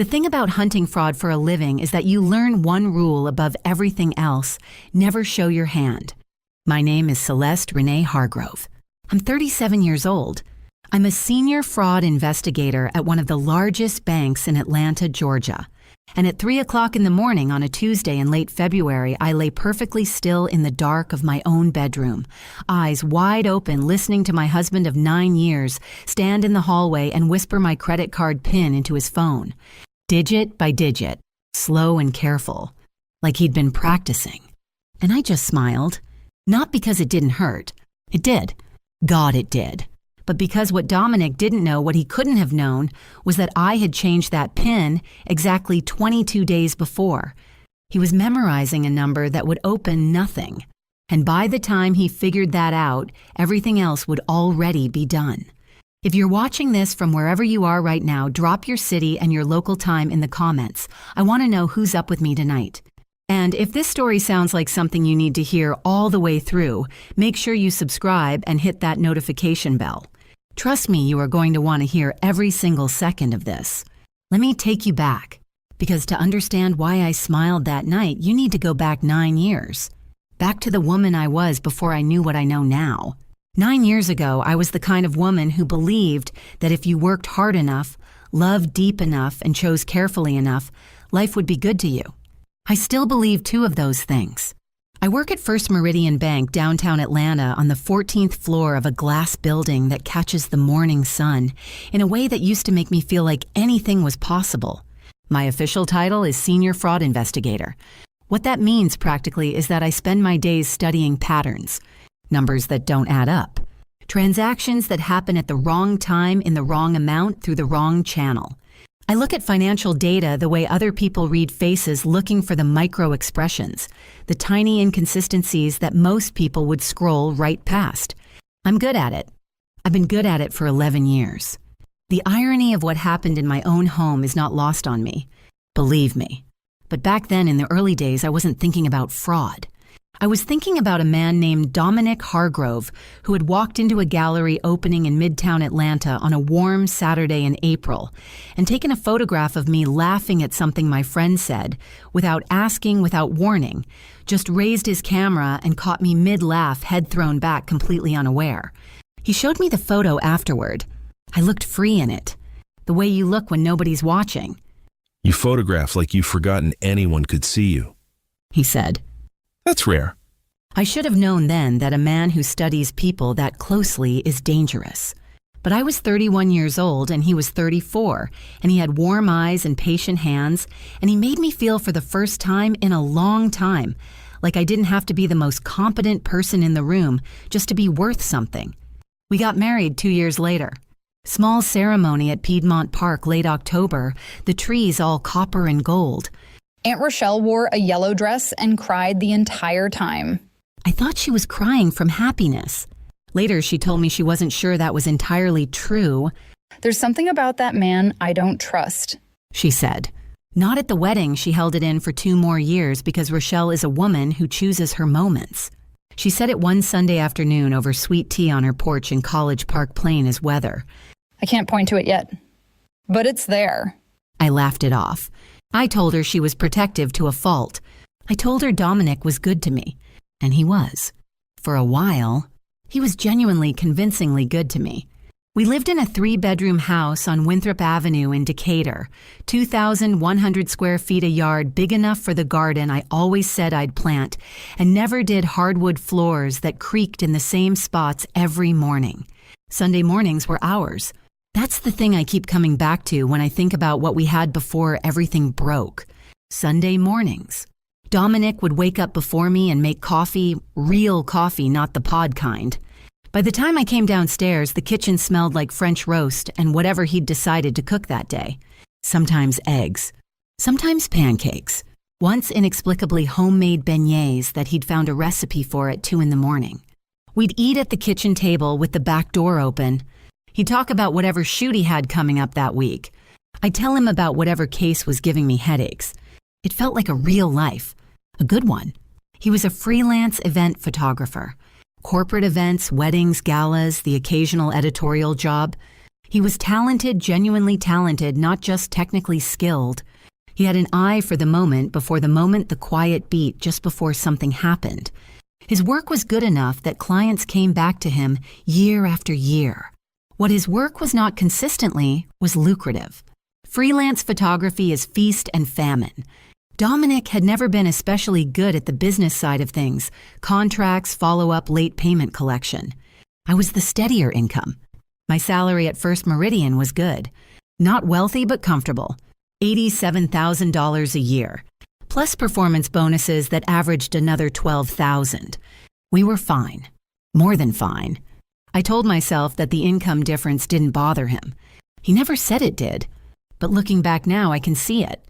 The thing about hunting fraud for a living is that you learn one rule above everything else: never show your hand. My name is Celeste Renee Hargrove. I'm 37 years old. I'm a senior fraud investigator at one of the largest banks in Atlanta, Georgia. And at 3 o'clock in the morning on a Tuesday in late February, I lay perfectly still in the dark of my own bedroom, eyes wide open, listening to my husband of 9 years stand in the hallway and whisper my credit card PIN into his phone, digit by digit, slow and careful, like he'd been practicing. And I just smiled, not because it didn't hurt. It did. God, it did. But because what Dominic didn't know, what he couldn't have known, was that I had changed that PIN exactly 22 days before. He was memorizing a number that would open nothing. And by the time he figured that out, everything else would already be done. If you're watching this from wherever you are right now, drop your city and your local time in the comments. I want to know who's up with me tonight. And if this story sounds like something you need to hear all the way through, make sure you subscribe and hit that notification bell. Trust me, you are going to want to hear every single second of this. Let me take you back, because to understand why I smiled that night, you need to go back 9 years. Back to the woman I was before I knew what I know now. 9 years ago, I was the kind of woman who believed that if you worked hard enough, loved deep enough, and chose carefully enough, life would be good to you. I still believe 2 of those things. I work at First Meridian Bank downtown Atlanta on the 14th floor of a glass building that catches the morning sun in a way that used to make me feel like anything was possible. My official title is Senior Fraud Investigator. What that means practically is that I spend my days studying patterns, numbers that don't add up, transactions that happen at the wrong time in the wrong amount through the wrong channel. I look at financial data the way other people read faces, looking for the micro expressions, the tiny inconsistencies that most people would scroll right past. I'm good at it. I've been good at it for 11 years. The irony of what happened in my own home is not lost on me. Believe me. But back then in the early days, I wasn't thinking about fraud. I was thinking about a man named Dominic Hargrove who had walked into a gallery opening in Midtown Atlanta on a warm Saturday in April and taken a photograph of me laughing at something my friend said, without asking, without warning, just raised his camera and caught me mid-laugh, head thrown back, completely unaware. He showed me the photo afterward. I looked free in it, the way you look when nobody's watching. You photograph like you've forgotten anyone could see you, he said. That's rare. I should have known then that a man who studies people that closely is dangerous. But I was 31 years old and he was 34, and he had warm eyes and patient hands, and he made me feel for the first time in a long time like I didn't have to be the most competent person in the room just to be worth something. We got married 2 years later. Small ceremony at Piedmont Park, late October, the trees all copper and gold. Aunt Rochelle wore a yellow dress and cried the entire time. I thought she was crying from happiness. Later, she told me she wasn't sure that was entirely true. There's something about that man I don't trust, she said. Not at the wedding. She held it in for 2 more years because Rochelle is a woman who chooses her moments. She said it one Sunday afternoon over sweet tea on her porch in College Park Plain as weather. I can't point to it yet, but it's there. I laughed it off. I told her she was protective to a fault. I told her Dominic was good to me, and he was. For a while, he was genuinely, convincingly good to me. We lived in a 3-bedroom house on Winthrop Avenue in Decatur, 2,100 square feet a yard, big enough for the garden I always said I'd plant, and never did hardwood floors that creaked in the same spots every morning. Sunday mornings were ours. That's the thing I keep coming back to when I think about what we had before everything broke. Sunday mornings. Dominic would wake up before me and make coffee, real coffee, not the pod kind. By the time I came downstairs, the kitchen smelled like French roast and whatever he'd decided to cook that day. Sometimes eggs. Sometimes pancakes. Once inexplicably homemade beignets that he'd found a recipe for at 2 a.m. We'd eat at the kitchen table with the back door open. He'd talk about whatever shoot he had coming up that week. I'd tell him about whatever case was giving me headaches. It felt like a real life, a good one. He was a freelance event photographer. Corporate events, weddings, galas, the occasional editorial job. He was talented, genuinely talented, not just technically skilled. He had an eye for the moment, the quiet beat just before something happened. His work was good enough that clients came back to him year after year. What his work was not consistently was lucrative. Freelance photography is feast and famine. Dominic had never been especially good at the business side of things, contracts, follow-up, late payment collection. I was the steadier income. My salary at First Meridian was good. Not wealthy, but comfortable. $87,000 a year, plus performance bonuses that averaged another $12,000. We were fine. More than fine. I told myself that the income difference didn't bother him. He never said it did. But looking back now, I can see it.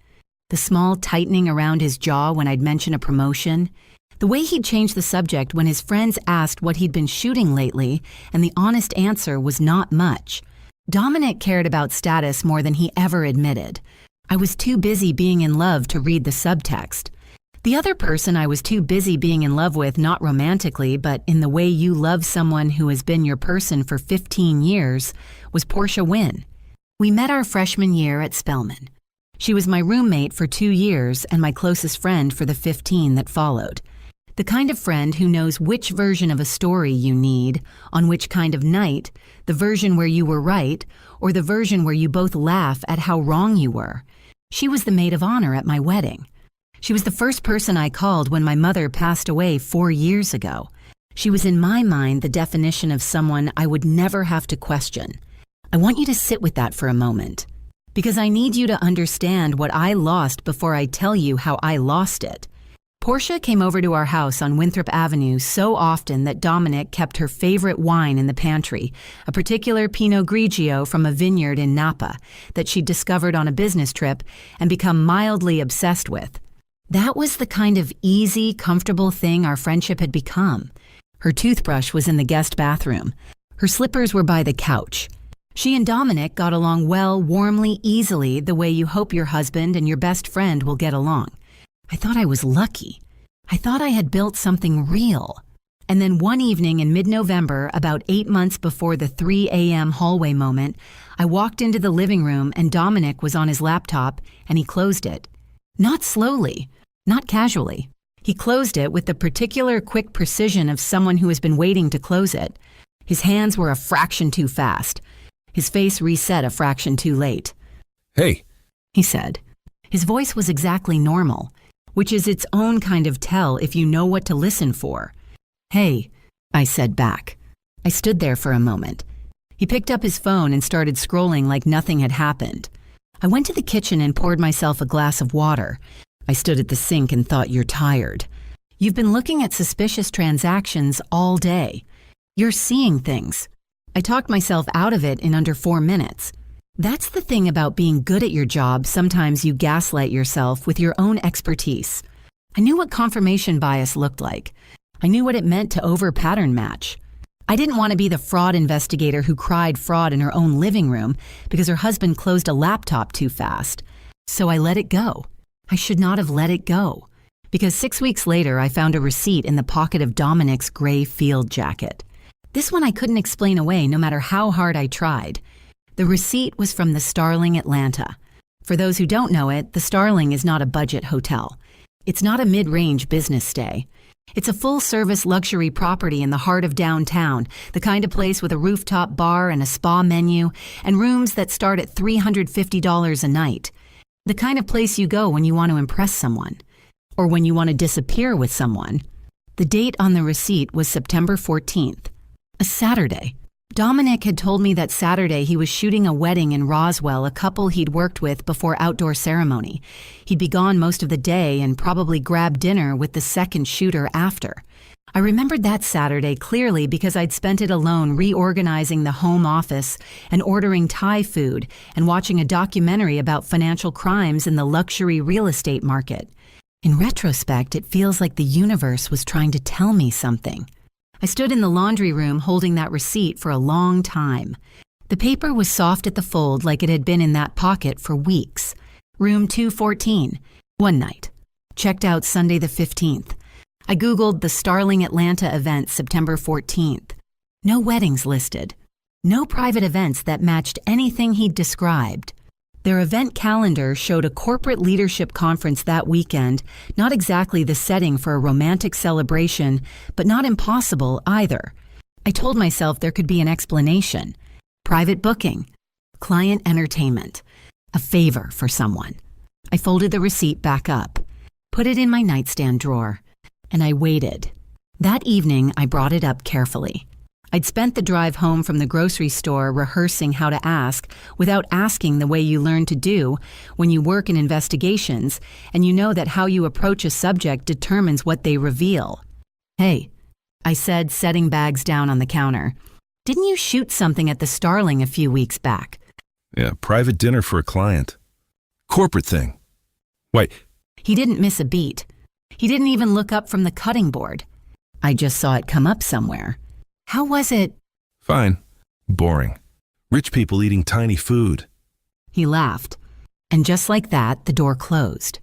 The small tightening around his jaw when I'd mention a promotion. The way he'd change the subject when his friends asked what he'd been shooting lately, and the honest answer was not much. Dominic cared about status more than he ever admitted. I was too busy being in love to read the subtext. The other person I was too busy being in love with, not romantically, but in the way you love someone who has been your person for 15 years, was Portia Wynn. We met our freshman year at Spelman. She was my roommate for 2 years and my closest friend for the 15 that followed. The kind of friend who knows which version of a story you need, on which kind of night, the version where you were right, or the version where you both laugh at how wrong you were. She was the maid of honor at my wedding. She was the first person I called when my mother passed away 4 years ago. She was in my mind the definition of someone I would never have to question. I want you to sit with that for a moment, because I need you to understand what I lost before I tell you how I lost it. Portia came over to our house on Winthrop Avenue so often that Dominic kept her favorite wine in the pantry, a particular Pinot Grigio from a vineyard in Napa that she'd discovered on a business trip and become mildly obsessed with. That was the kind of easy, comfortable thing our friendship had become. Her toothbrush was in the guest bathroom. Her slippers were by the couch. She and Dominic got along well, warmly, easily, the way you hope your husband and your best friend will get along. I thought I was lucky. I thought I had built something real. And then one evening in mid-November, about 8 months before the 3 a.m. hallway moment, I walked into the living room and Dominic was on his laptop and he closed it. Not slowly, not casually. He closed it with the particular quick precision of someone who has been waiting to close it. His hands were a fraction too fast. His face reset a fraction too late. Hey, he said. His voice was exactly normal, which is its own kind of tell if you know what to listen for. Hey, I said back. I stood there for a moment. He picked up his phone and started scrolling like nothing had happened. I went to the kitchen and poured myself a glass of water. I stood at the sink and thought, you're tired. You've been looking at suspicious transactions all day. You're seeing things. I talked myself out of it in under 4 minutes. That's the thing about being good at your job. Sometimes you gaslight yourself with your own expertise. I knew what confirmation bias looked like. I knew what it meant to over-pattern match. I didn't want to be the fraud investigator who cried fraud in her own living room because her husband closed a laptop too fast. So I let it go. I should not have let it go. Because 6 weeks later, I found a receipt in the pocket of Dominic's gray field jacket. This one I couldn't explain away no matter how hard I tried. The receipt was from the Starling Atlanta. For those who don't know it, the Starling is not a budget hotel. It's not a mid-range business stay. It's a full-service luxury property in the heart of downtown, the kind of place with a rooftop bar and a spa menu, and rooms that start at $350 a night. The kind of place you go when you want to impress someone, or when you want to disappear with someone. The date on the receipt was September 14th, a Saturday. Dominic had told me that Saturday he was shooting a wedding in Roswell, a couple he'd worked with before outdoor ceremony. He'd be gone most of the day and probably grab dinner with the second shooter after. I remembered that Saturday clearly because I'd spent it alone reorganizing the home office and ordering Thai food and watching a documentary about financial crimes in the luxury real estate market. In retrospect, it feels like the universe was trying to tell me something. I stood in the laundry room holding that receipt for a long time. The paper was soft at the fold like it had been in that pocket for weeks. Room 214, one night. Checked out Sunday the 15th. I Googled the Starling Atlanta event September 14th. No weddings listed. No private events that matched anything he'd described. Their event calendar showed a corporate leadership conference that weekend, not exactly the setting for a romantic celebration, but not impossible either. I told myself there could be an explanation. Private booking, client entertainment, a favor for someone. I folded the receipt back up, put it in my nightstand drawer, and I waited. That evening, I brought it up carefully. I'd spent the drive home from the grocery store rehearsing how to ask without asking the way you learn to do when you work in investigations and you know that how you approach a subject determines what they reveal. "Hey," I said, setting bags down on the counter. "Didn't you shoot something at the Starling a few weeks back?" Yeah, private dinner for a client. Corporate thing. Wait, He didn't miss a beat. He didn't even look up from the cutting board. I just saw it come up somewhere. "How was it?" fine. Boring. Rich people eating tiny food. He laughed. And just like that, the door closed.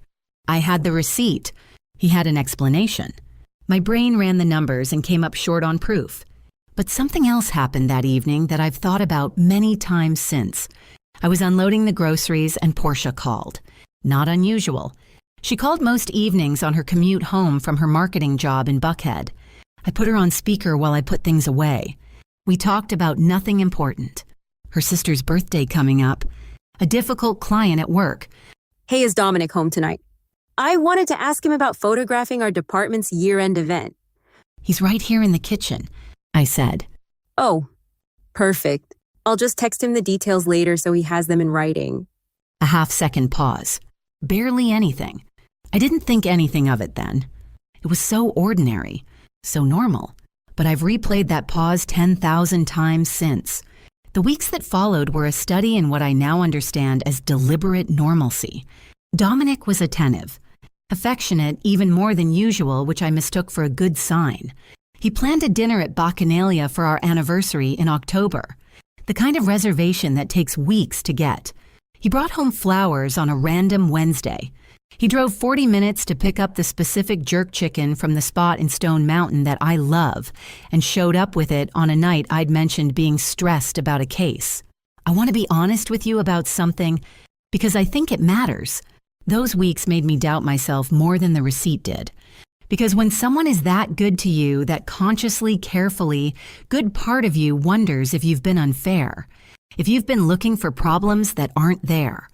I had the receipt. He had an explanation. My brain ran the numbers and came up short on proof. But something else happened that evening that I've thought about many times since. I was unloading the groceries and Portia called. Not unusual. She called most evenings on her commute home from her marketing job in Buckhead. I put her on speaker while I put things away. We talked about nothing important. Her sister's birthday coming up, a difficult client at work. "Hey, is Dominic home tonight? I wanted to ask him about photographing our department's year-end event." "He's right here in the kitchen," I said. "Oh, perfect. I'll just text him the details later so he has them in writing." A half-second pause. Barely anything. I didn't think anything of it then. It was so ordinary, so normal. But I've replayed that pause 10,000 times since. The weeks that followed were a study in what I now understand as deliberate normalcy. Dominic was attentive, affectionate even more than usual, which I mistook for a good sign. He planned a dinner at Bacchanalia for our anniversary in October, the kind of reservation that takes weeks to get. He brought home flowers on a random Wednesday. He drove 40 minutes to pick up the specific jerk chicken from the spot in Stone Mountain that I love and showed up with it on a night I'd mentioned being stressed about a case. I want to be honest with you about something because I think it matters. Those weeks made me doubt myself more than the receipt did. Because when someone is that good to you, that consciously, carefully, good part of you wonders if you've been unfair, if you've been looking for problems that aren't there,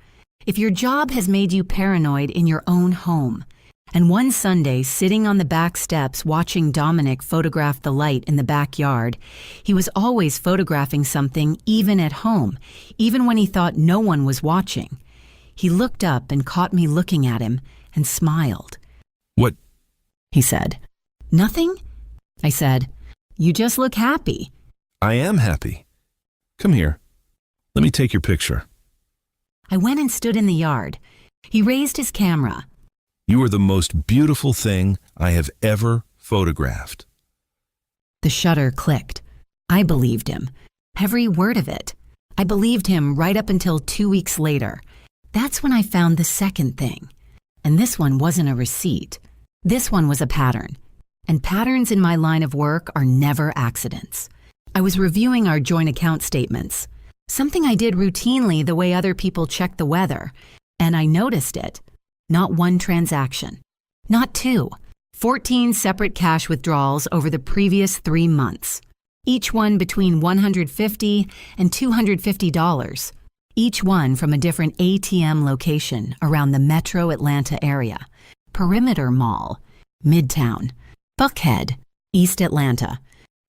if your job has made you paranoid in your own home. And one Sunday, sitting on the back steps watching Dominic photograph the light in the backyard, he was always photographing something even at home, even when he thought no one was watching. He looked up and caught me looking at him and smiled. What? He said. "Nothing?" I said. "You just look happy." I am happy. Come here. Let me take your picture. I went and stood in the yard. He raised his camera. You are the most beautiful thing I have ever photographed. The shutter clicked. I believed him. Every word of it. I believed him right up until 2 weeks later. That's when I found the second thing. And this one wasn't a receipt. This one was a pattern. And patterns in my line of work are never accidents. I was reviewing our joint account statements, something I did routinely the way other people check the weather, and I noticed it. Not one transaction. Not two. 14 separate cash withdrawals over the previous 3 months. Each one between $150 and $250. Each one from a different ATM location around the metro Atlanta area. Perimeter Mall, Midtown, Buckhead, East Atlanta.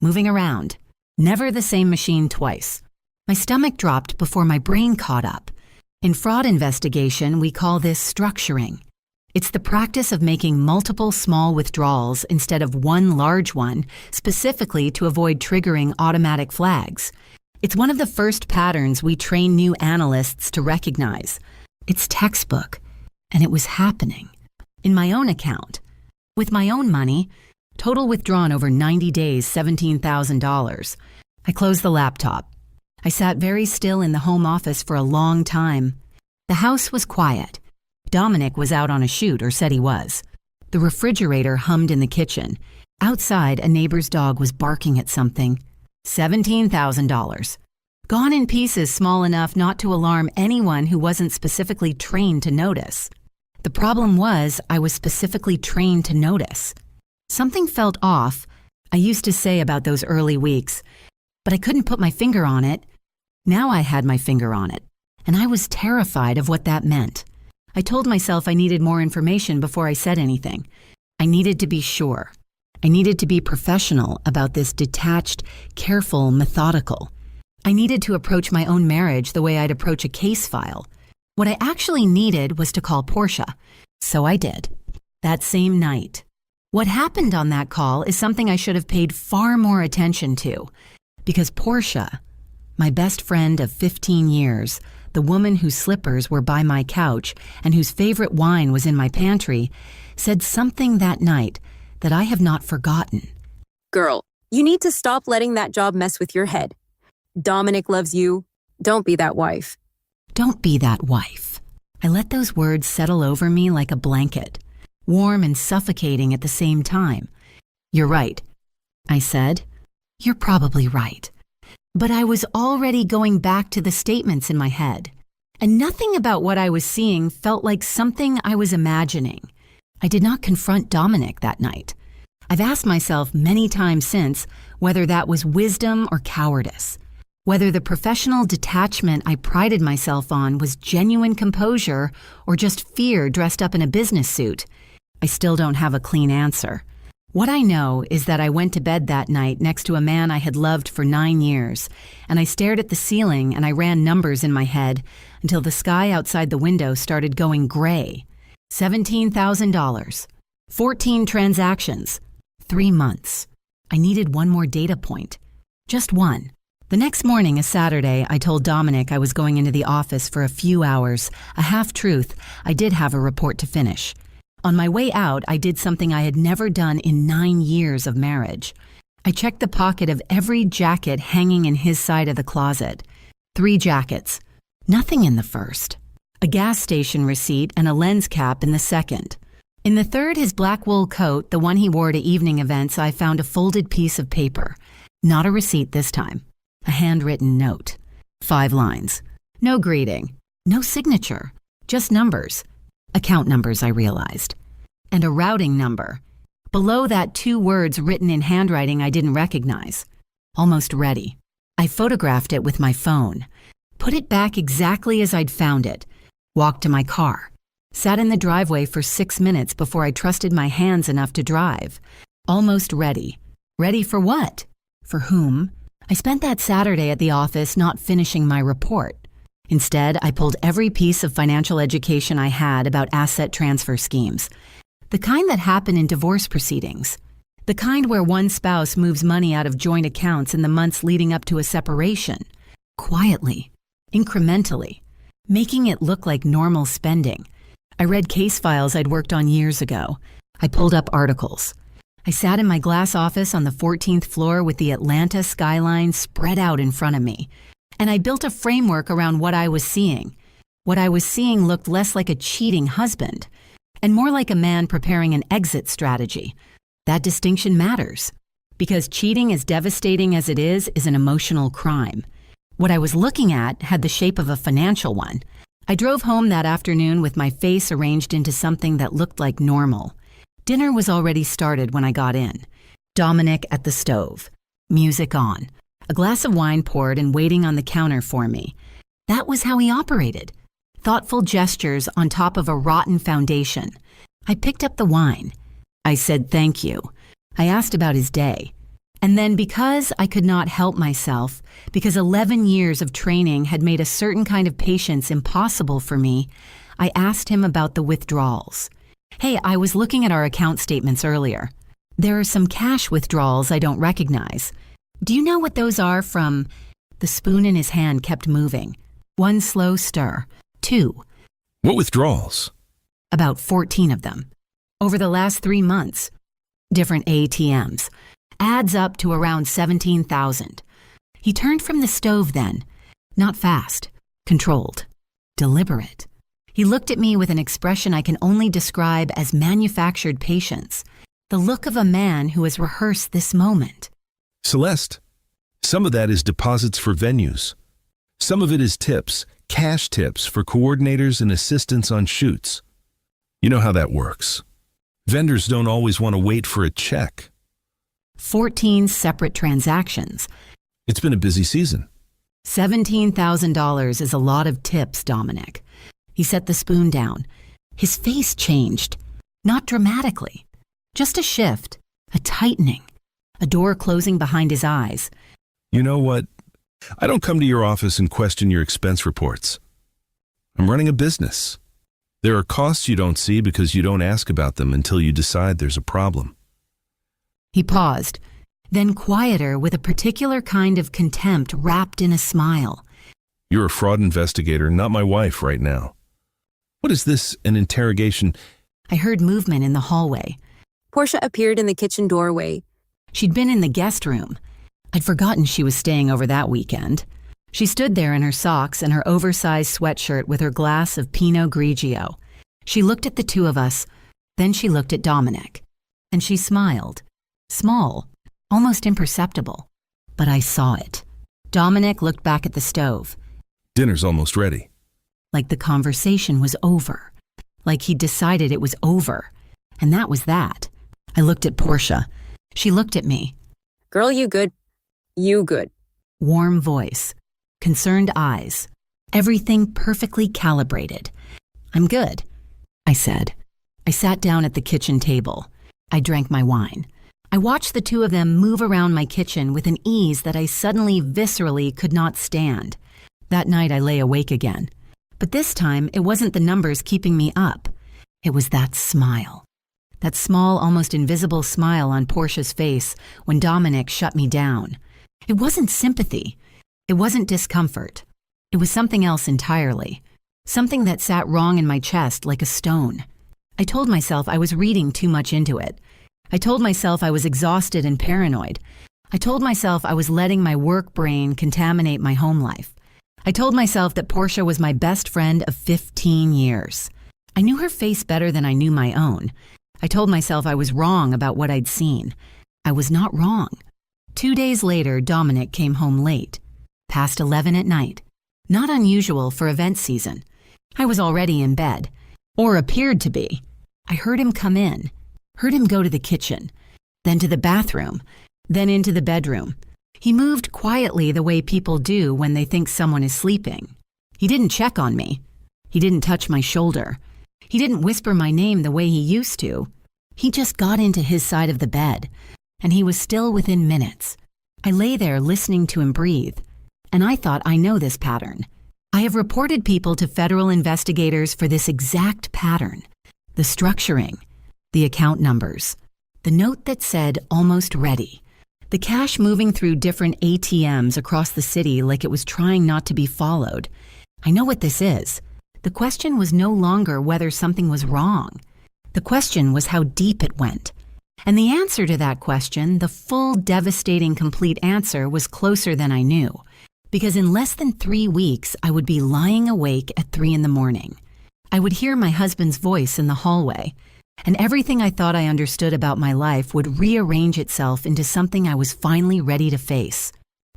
Moving around. Never the same machine twice. My stomach dropped before my brain caught up. In fraud investigation, we call this structuring. It's the practice of making multiple small withdrawals instead of one large one, specifically to avoid triggering automatic flags. It's one of the first patterns we train new analysts to recognize. It's textbook, and it was happening. In my own account, with my own money, total withdrawn over 90 days, $17,000. I closed the laptop. I sat very still in the home office for a long time. The house was quiet. Dominic was out on a shoot, or said he was. The refrigerator hummed in the kitchen. Outside, a neighbor's dog was barking at something. $17,000. gone in pieces small enough not to alarm anyone who wasn't specifically trained to notice. The problem was I was specifically trained to notice. Something felt off, I used to say about those early weeks, but I couldn't put my finger on it. Now I had my finger on it, and I was terrified of what that meant. I told myself I needed more information before I said anything. I needed to be sure. I needed to be professional about this, detached, careful, methodical. I needed to approach my own marriage the way I'd approach a case file. What I actually needed was to call Portia. So I did. That same night. What happened on that call is something I should have paid far more attention to. Because Portia, my best friend of 15 years, the woman whose slippers were by my couch and whose favorite wine was in my pantry, said something that night that I have not forgotten. Girl, you need to stop letting that job mess with your head. Dominic loves you. Don't be that wife. Don't be that wife. I let those words settle over me like a blanket, warm and suffocating at the same time. You're right, I said. You're probably right. But I was already going back to the statements in my head, and nothing about what I was seeing felt like something I was imagining. I did not confront Dominic that night. I've asked myself many times since whether that was wisdom or cowardice, whether the professional detachment I prided myself on was genuine composure or just fear dressed up in a business suit. I still don't have a clean answer. What I know is that I went to bed that night next to a man I had loved for 9 years, and I stared at the ceiling and I ran numbers in my head until the sky outside the window started going gray. $17,000, 14 transactions, 3 months. I needed one more data point. Just one. The next morning, a Saturday, I told Dominic I was going into the office for a few hours. A half-truth, I did have a report to finish. On my way out, I did something I had never done in 9 years of marriage. I checked the pocket of every jacket hanging in his side of the closet. 3 jackets. Nothing in the first. A gas station receipt and a lens cap in the second. In the third, his black wool coat, the one he wore to evening events, I found a folded piece of paper. Not a receipt this time. A handwritten note. 5 lines. No greeting. No signature. Just numbers. Account numbers, I realized. And a routing number. Below that, 2 words written in handwriting I didn't recognize. Almost ready. I photographed it with my phone. Put it back exactly as I'd found it. Walked to my car. Sat in the driveway for 6 minutes before I trusted my hands enough to drive. Almost ready. Ready for what? For whom? I spent that Saturday at the office not finishing my report. Instead, I pulled every piece of financial education I had about asset transfer schemes. The kind that happen in divorce proceedings. The kind where one spouse moves money out of joint accounts in the months leading up to a separation. Quietly. Incrementally. Making it look like normal spending. I read case files I'd worked on years ago. I pulled up articles. I sat in my glass office on the 14th floor with the Atlanta skyline spread out in front of me. And I built a framework around what I was seeing. What I was seeing looked less like a cheating husband and more like a man preparing an exit strategy. That distinction matters because cheating, as devastating as it is an emotional crime. What I was looking at had the shape of a financial one. I drove home that afternoon with my face arranged into something that looked like normal. Dinner was already started when I got in. Dominic at the stove. Music on. A glass of wine poured and waiting on the counter for me. That was how he operated. Thoughtful gestures on top of a rotten foundation. I picked up the wine. I said thank you. I asked about his day. And then because I could not help myself, because 11 years of training had made a certain kind of patience impossible for me, I asked him about the withdrawals. Hey, I was looking at our account statements earlier. There are some cash withdrawals I don't recognize. Do you know what those are from? The spoon in his hand kept moving. 1 slow stir. 2. What withdrawals? About 14 of them. Over the last 3 months. Different ATMs. Adds up to around 17,000. He turned from the stove then. Not fast. Controlled. Deliberate. He looked at me with an expression I can only describe as manufactured patience. The look of a man who has rehearsed this moment. Celeste, some of that is deposits for venues. Some of it is tips, cash tips for coordinators and assistants on shoots. You know how that works. Vendors don't always want to wait for a check. 14 separate transactions. It's been a busy season. $17,000 is a lot of tips, Dominic. He set the spoon down. His face changed. Not dramatically. Just a shift, a tightening, a door closing behind his eyes. You know what? I don't come to your office and question your expense reports. I'm running a business. There are costs you don't see because you don't ask about them until you decide there's a problem. He paused, then quieter with a particular kind of contempt wrapped in a smile. You're a fraud investigator, not my wife right now. What is this, an interrogation? I heard movement in the hallway. Portia appeared in the kitchen doorway. She'd been in the guest room. I'd forgotten she was staying over that weekend. She stood there in her socks and her oversized sweatshirt with her glass of Pinot Grigio. She looked at the two of us, then she looked at Dominic. And she smiled. Small, almost imperceptible. But I saw it. Dominic looked back at the stove. Dinner's almost ready. Like the conversation was over. Like he'd decided it was over. And that was that. I looked at Portia. She looked at me. Girl, you good. You good. Warm voice. Concerned eyes. Everything perfectly calibrated. I'm good, I said. I sat down at the kitchen table. I drank my wine. I watched the two of them move around my kitchen with an ease that I suddenly viscerally could not stand. That night I lay awake again. But this time it wasn't the numbers keeping me up. It was that smile. That small, almost invisible smile on Portia's face when Dominic shut me down. It wasn't sympathy. It wasn't discomfort. It was something else entirely. Something that sat wrong in my chest like a stone. I told myself I was reading too much into it. I told myself I was exhausted and paranoid. I told myself I was letting my work brain contaminate my home life. I told myself that Portia was my best friend of 15 years. I knew her face better than I knew my own. I told myself I was wrong about what I'd seen. I was not wrong. 2 days later, Dominic came home late, past 11 at night. Not unusual for event season. I was already in bed, or appeared to be. I heard him come in, heard him go to the kitchen, then to the bathroom, then into the bedroom. He moved quietly the way people do when they think someone is sleeping. He didn't check on me. He didn't touch my shoulder. He didn't whisper my name the way he used to. He just got into his side of the bed, and he was still within minutes. I lay there listening to him breathe, and I thought I know this pattern. I have reported people to federal investigators for this exact pattern. The structuring, the account numbers, the note that said almost ready, the cash moving through different ATMs across the city like it was trying not to be followed. I know what this is. The question was no longer whether something was wrong. The question was how deep it went. And the answer to that question, the full, devastating, complete answer, was closer than I knew. Because in less than 3 weeks, I would be lying awake at 3 a.m. I would hear my husband's voice in the hallway, and everything I thought I understood about my life would rearrange itself into something I was finally ready to face.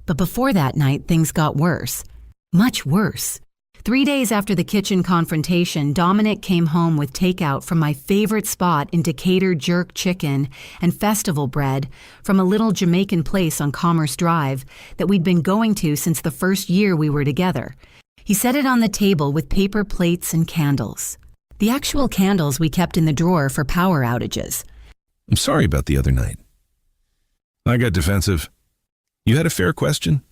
But before that night, things got worse. Much worse. 3 days after the kitchen confrontation, Dominic came home with takeout from my favorite spot in Decatur jerk chicken and festival bread from a little Jamaican place on Commerce Drive that we'd been going to since the first year we were together. He set it on the table with paper plates and candles. The actual candles we kept in the drawer for power outages. I'm sorry about the other night. I got defensive. You had a fair question.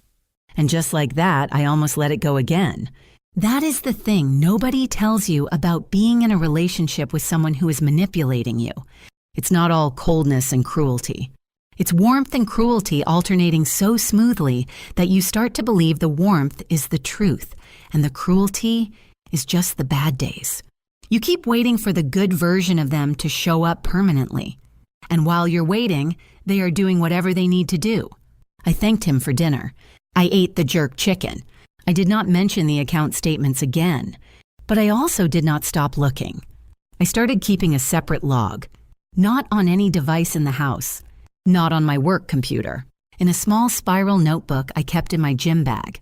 And just like that, I almost let it go again. That is the thing nobody tells you about being in a relationship with someone who is manipulating you. It's not all coldness and cruelty. It's warmth and cruelty alternating so smoothly that you start to believe the warmth is the truth and the cruelty is just the bad days. You keep waiting for the good version of them to show up permanently. And while you're waiting, they are doing whatever they need to do. I thanked him for dinner. I ate the jerk chicken. I did not mention the account statements again, but I also did not stop looking. I started keeping a separate log, not on any device in the house, not on my work computer, in a small spiral notebook I kept in my gym bag.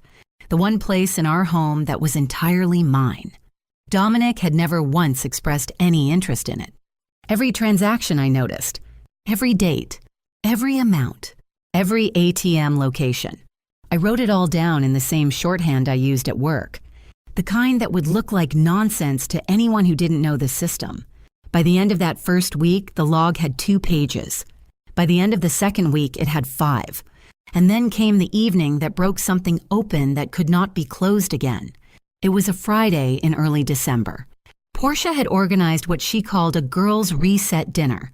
the one place in our home that was entirely mine. Dominic had never once expressed any interest in it. Every transaction I noticed, every date, every amount, every ATM location. I wrote it all down in the same shorthand I used at work, the kind that would look like nonsense to anyone who didn't know the system. By the end of that first week, the log had 2 pages. By the end of the second week, it had 5. And then came the evening that broke something open that could not be closed again. It was a Friday in early December. Portia had organized what she called a girls' reset dinner.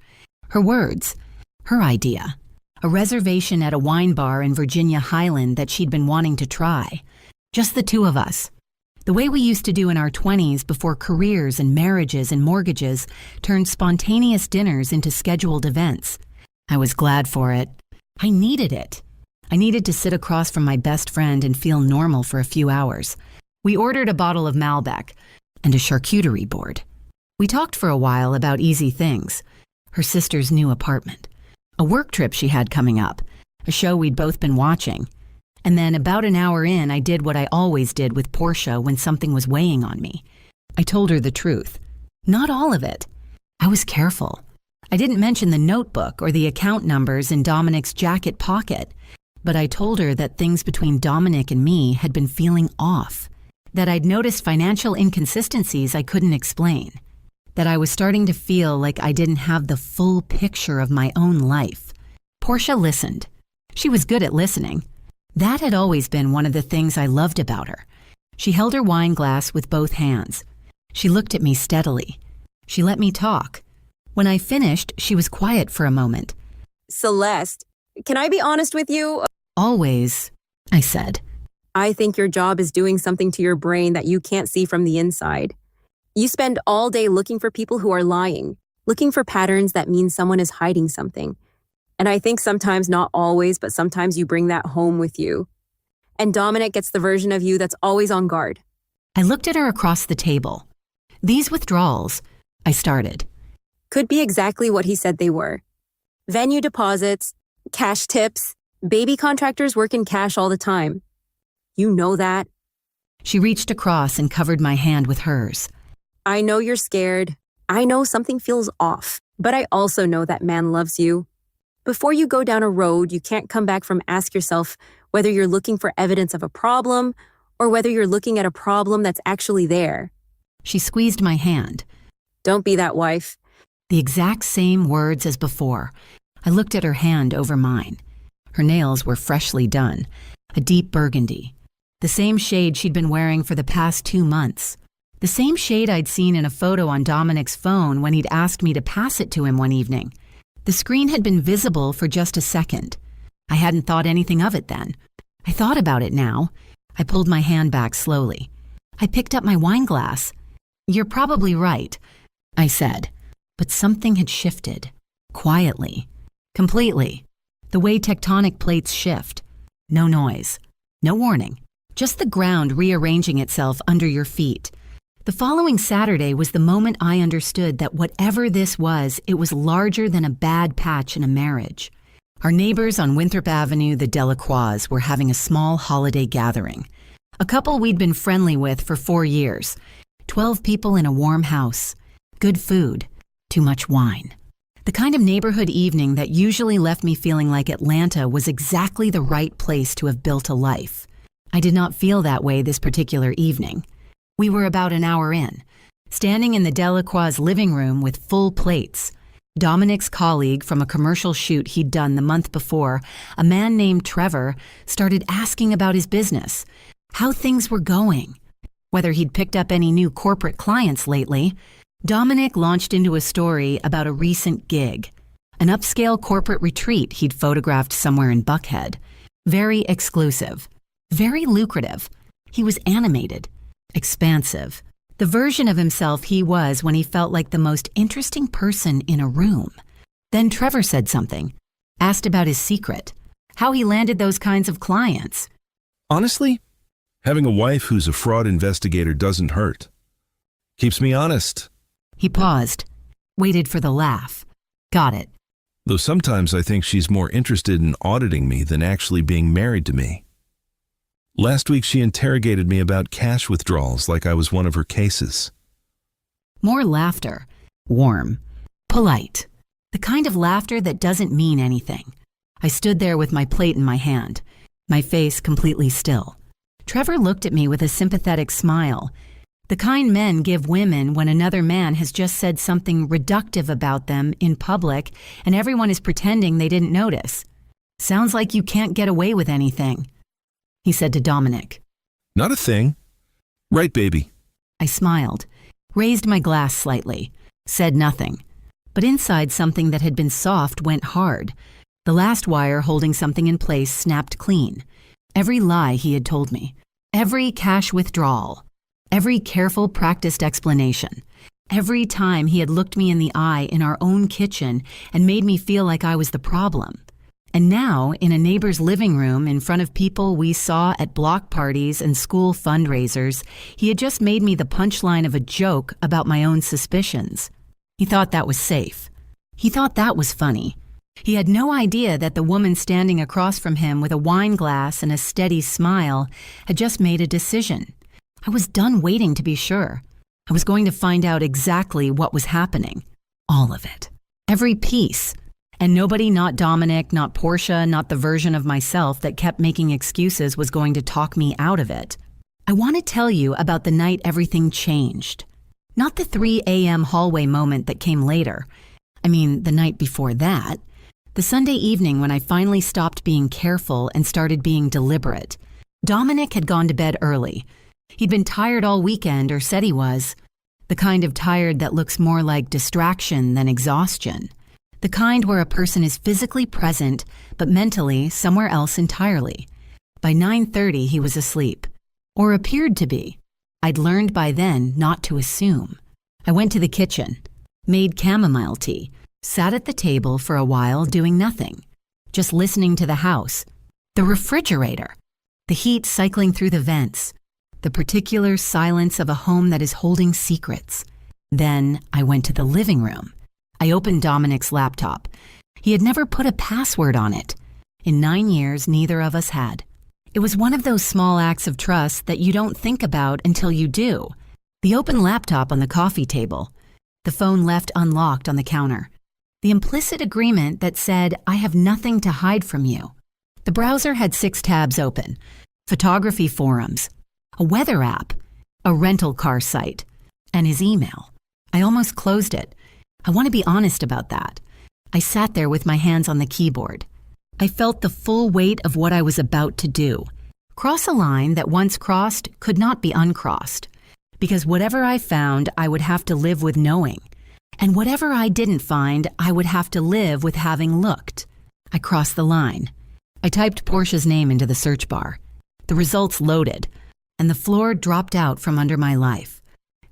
Her words, her idea. A reservation at a wine bar in Virginia Highland that she'd been wanting to try. Just the 2 of us. The way we used to do in our 20s before careers and marriages and mortgages turned spontaneous dinners into scheduled events. I was glad for it. I needed it. I needed to sit across from my best friend and feel normal for a few hours. We ordered a bottle of Malbec and a charcuterie board. We talked for a while about easy things. Her sister's new apartment, a work trip she had coming up, a show we'd both been watching. And then about an hour in, I did what I always did with Portia when something was weighing on me. I told her the truth. Not all of it. I was careful. I didn't mention the notebook or the account numbers in Dominic's jacket pocket, but I told her that things between Dominic and me had been feeling off, that I'd noticed financial inconsistencies I couldn't explain, that I was starting to feel like I didn't have the full picture of my own life. Portia listened. She was good at listening. That had always been one of the things I loved about her. She held her wine glass with both hands. She looked at me steadily. She let me talk. When I finished, she was quiet for a moment. Celeste, can I be honest with you? Always, I said. I think your job is doing something to your brain that you can't see from the inside. You spend all day looking for people who are lying, looking for patterns that mean someone is hiding something. And I think sometimes, not always, but sometimes you bring that home with you. And Dominic gets the version of you that's always on guard. I looked at her across the table. These withdrawals, I started. Could be exactly what he said they were. Venue deposits, cash tips, baby contractors work in cash all the time. You know that. She reached across and covered my hand with hers. I know you're scared. I know something feels off, but I also know that man loves you. Before you go down a road, you can't come back from ask yourself whether you're looking for evidence of a problem or whether you're looking at a problem that's actually there. She squeezed my hand. Don't be that wife. The exact same words as before. I looked at her hand over mine. Her nails were freshly done, a deep burgundy. The same shade she'd been wearing for the past 2 months. The same shade I'd seen in a photo on Dominic's phone when he'd asked me to pass it to him one evening. The screen had been visible for just a second. I hadn't thought anything of it then. I thought about it now. I pulled my hand back slowly. I picked up my wine glass. You're probably right, I said. But something had shifted. Quietly. Completely. The way tectonic plates shift. No noise. No warning. Just the ground rearranging itself under your feet. The following Saturday was the moment I understood that whatever this was, it was larger than a bad patch in a marriage. Our neighbors on Winthrop Avenue, the Delacroix, were having a small holiday gathering. A couple we'd been friendly with for 4 years. 12 people in a warm house. Good food. Too much wine. The kind of neighborhood evening that usually left me feeling like Atlanta was exactly the right place to have built a life. I did not feel that way this particular evening. We were about an hour in, standing in the Delacroix living room with full plates. Dominic's colleague from a commercial shoot he'd done the month before, a man named Trevor, started asking about his business, how things were going, whether he'd picked up any new corporate clients lately. Dominic launched into a story about a recent gig, an upscale corporate retreat he'd photographed somewhere in Buckhead. Very exclusive, very lucrative. He was animated. Expansive. The version of himself he was when he felt like the most interesting person in a room. Then Trevor said something, asked about his secret, how he landed those kinds of clients. Honestly, having a wife who's a fraud investigator doesn't hurt. Keeps me honest. He paused, waited for the laugh. Got it. Though sometimes I think she's more interested in auditing me than actually being married to me. Last week she interrogated me about cash withdrawals like I was one of her cases. More laughter. Warm. Polite. The kind of laughter that doesn't mean anything. I stood there with my plate in my hand, my face completely still. Trevor looked at me with a sympathetic smile. The kind men give women when another man has just said something reductive about them in public and everyone is pretending they didn't notice. Sounds like you can't get away with anything, he said to Dominic. Not a thing. Right, baby. I smiled, raised my glass slightly, said nothing. But inside something that had been soft went hard. The last wire holding something in place snapped clean. Every lie he had told me, every cash withdrawal, every careful practiced explanation, every time he had looked me in the eye in our own kitchen and made me feel like I was the problem. And now, in a neighbor's living room in front of people we saw at block parties and school fundraisers, he had just made me the punchline of a joke about my own suspicions. He thought that was safe. He thought that was funny. He had no idea that the woman standing across from him with a wine glass and a steady smile had just made a decision. I was done waiting to be sure. I was going to find out exactly what was happening. All of it. Every piece. And nobody, not Dominic, not Portia, not the version of myself that kept making excuses was going to talk me out of it. I want to tell you about the night everything changed. Not the 3 a.m. hallway moment that came later. I mean, the night before that. The Sunday evening when I finally stopped being careful and started being deliberate. Dominic had gone to bed early. He'd been tired all weekend, or said he was. The kind of tired that looks more like distraction than exhaustion. The kind where a person is physically present, but mentally somewhere else entirely. By 9:30, he was asleep. Or appeared to be. I'd learned by then not to assume. I went to the kitchen, made chamomile tea, sat at the table for a while doing nothing, just listening to the house, the refrigerator, the heat cycling through the vents, the particular silence of a home that is holding secrets. Then I went to the living room. I opened Dominic's laptop. He had never put a password on it. In 9 years, neither of us had. It was one of those small acts of trust that you don't think about until you do. The open laptop on the coffee table. The phone left unlocked on the counter. The implicit agreement that said, I have nothing to hide from you. The browser had 6 tabs open. Photography forums, a weather app, a rental car site, and his email. I almost closed it. I want to be honest about that. I sat there with my hands on the keyboard. I felt the full weight of what I was about to do. Cross a line that once crossed could not be uncrossed. Because whatever I found, I would have to live with knowing. And whatever I didn't find, I would have to live with having looked. I crossed the line. I typed Portia's name into the search bar. The results loaded, and the floor dropped out from under my life.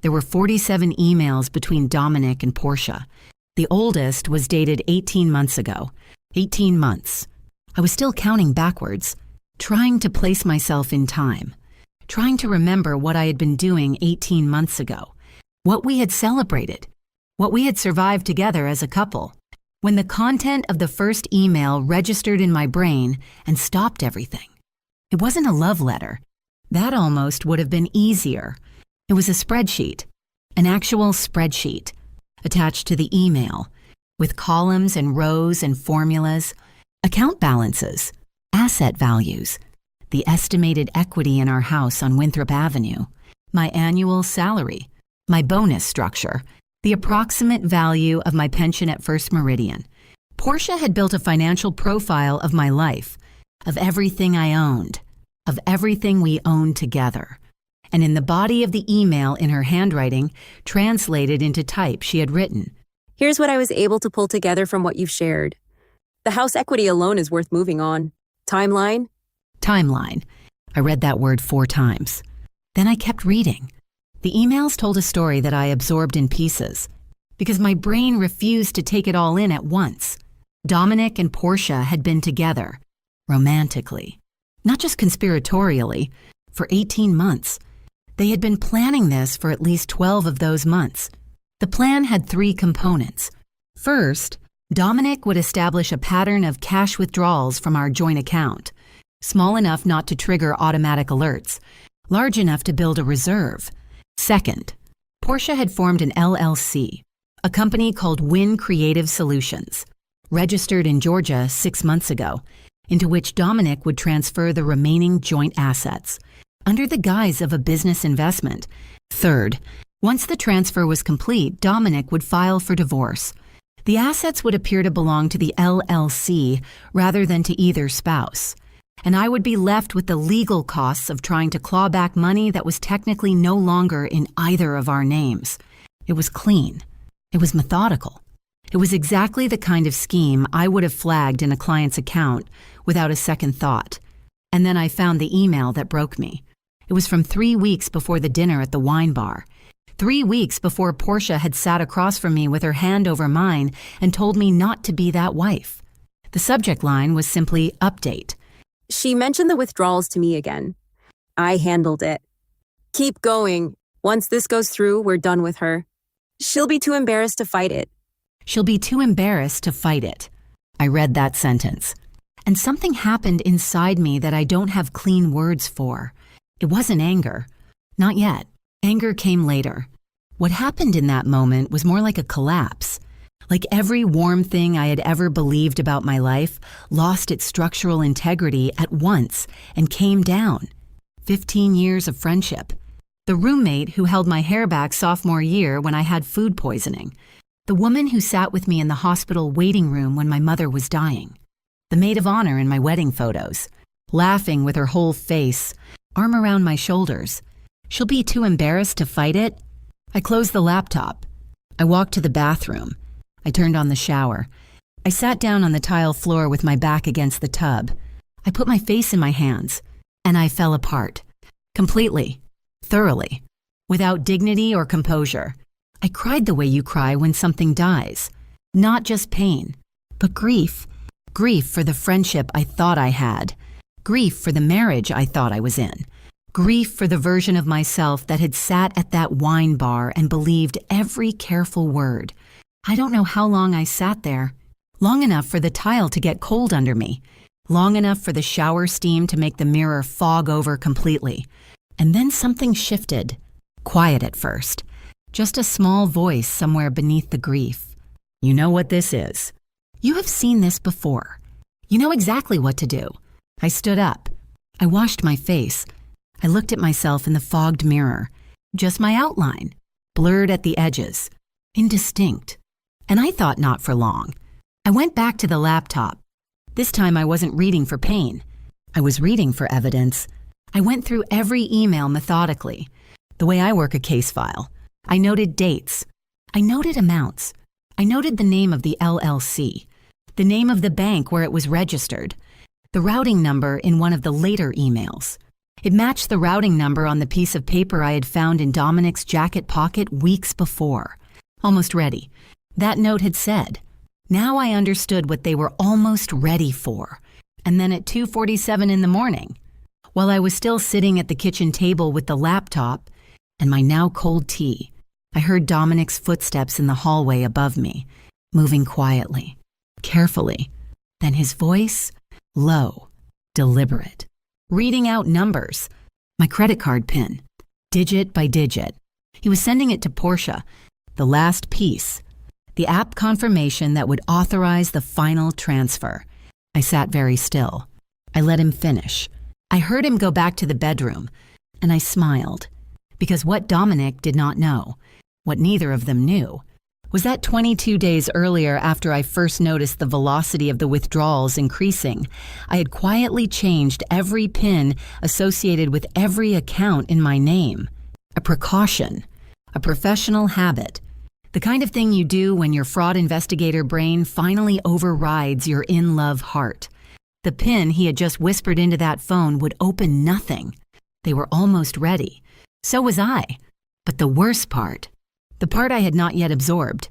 There were 47 emails between Dominic and Portia. The oldest was dated 18 months ago. 18 months. I was still counting backwards, trying to place myself in time, trying to remember what I had been doing 18 months ago, what we had celebrated, what we had survived together as a couple. When the content of the first email registered in my brain and stopped everything. It wasn't a love letter. That almost would have been easier. It was a spreadsheet, an actual spreadsheet, attached to the email, with columns and rows and formulas, account balances, asset values, the estimated equity in our house on Winthrop Avenue, my annual salary, my bonus structure, the approximate value of my pension at First Meridian. Portia had built a financial profile of my life, of everything I owned, of everything we owned together. And in the body of the email in her handwriting, translated into type, she had written, Here's what I was able to pull together from what you've shared. The house equity alone is worth moving on. Timeline? Timeline. I read that word 4 times. Then I kept reading. The emails told a story that I absorbed in pieces, because my brain refused to take it all in at once. Dominic and Portia had been together, romantically, not just conspiratorially, for 18 months. They had been planning this for at least 12 of those months. The plan had 3 components. First, Dominic would establish a pattern of cash withdrawals from our joint account. Small enough not to trigger automatic alerts, large enough to build a reserve. Second, Portia had formed an LLC, a company called Win Creative Solutions, registered in Georgia 6 months ago, into which Dominic would transfer the remaining joint assets, under the guise of a business investment. Third, once the transfer was complete, Dominic would file for divorce. The assets would appear to belong to the LLC rather than to either spouse, and I would be left with the legal costs of trying to claw back money that was technically no longer in either of our names. It was clean. It was methodical. It was exactly the kind of scheme I would have flagged in a client's account without a second thought. And then I found the email that broke me. It was from 3 weeks before the dinner at the wine bar. 3 weeks before Portia had sat across from me with her hand over mine and told me not to be that wife. The subject line was simply update. She mentioned the withdrawals to me again. I handled it. Keep going. Once this goes through, we're done with her. She'll be too embarrassed to fight it. She'll be too embarrassed to fight it. I read that sentence, and something happened inside me that I don't have clean words for. It wasn't anger. Not yet. Anger came later. What happened in that moment was more like a collapse. Like every warm thing I had ever believed about my life lost its structural integrity at once and came down. 15 years of friendship. The roommate who held my hair back sophomore year when I had food poisoning. The woman who sat with me in the hospital waiting room when my mother was dying. The maid of honor in my wedding photos, laughing with her whole face, arm around my shoulders. She'll be too embarrassed to fight it. I closed the laptop. I walked to the bathroom. I turned on the shower. I sat down on the tile floor with my back against the tub. I put my face in my hands, and I fell apart. Completely. Thoroughly. Without dignity or composure. I cried the way you cry when something dies. Not just pain, but grief. Grief for the friendship I thought I had. Grief for the marriage I thought I was in. Grief for the version of myself that had sat at that wine bar and believed every careful word. I don't know how long I sat there. Long enough for the tile to get cold under me. Long enough for the shower steam to make the mirror fog over completely. And then something shifted. Quiet at first. Just a small voice somewhere beneath the grief. You know what this is. You have seen this before. You know exactly what to do. I stood up. I washed my face. I looked at myself in the fogged mirror. Just my outline. Blurred at the edges. Indistinct. And I thought not for long. I went back to the laptop. This time I wasn't reading for pain. I was reading for evidence. I went through every email methodically. The way I work a case file. I noted dates. I noted amounts. I noted the name of the LLC, the name of the bank where it was registered, the routing number in one of the later emails. It matched the routing number on the piece of paper I had found in Dominic's jacket pocket weeks before. Almost ready. That note had said. Now I understood what they were almost ready for. And then at 2:47 in the morning, while I was still sitting at the kitchen table with the laptop and my now cold tea, I heard Dominic's footsteps in the hallway above me, moving quietly, carefully. Then his voice, low, deliberate, reading out numbers, my credit card PIN, digit by digit. He was sending it to Portia, the last piece, the app confirmation that would authorize the final transfer. I sat very still. I let him finish. I heard him go back to the bedroom, and I smiled, because what Dominic did not know, what neither of them knew, was that 22 days earlier, after I first noticed the velocity of the withdrawals increasing, I had quietly changed every PIN associated with every account in my name. A precaution, a professional habit, the kind of thing you do when your fraud investigator brain finally overrides your in-love heart. The PIN he had just whispered into that phone would open nothing. They were almost ready. So was I. But the worst part, the part I had not yet absorbed,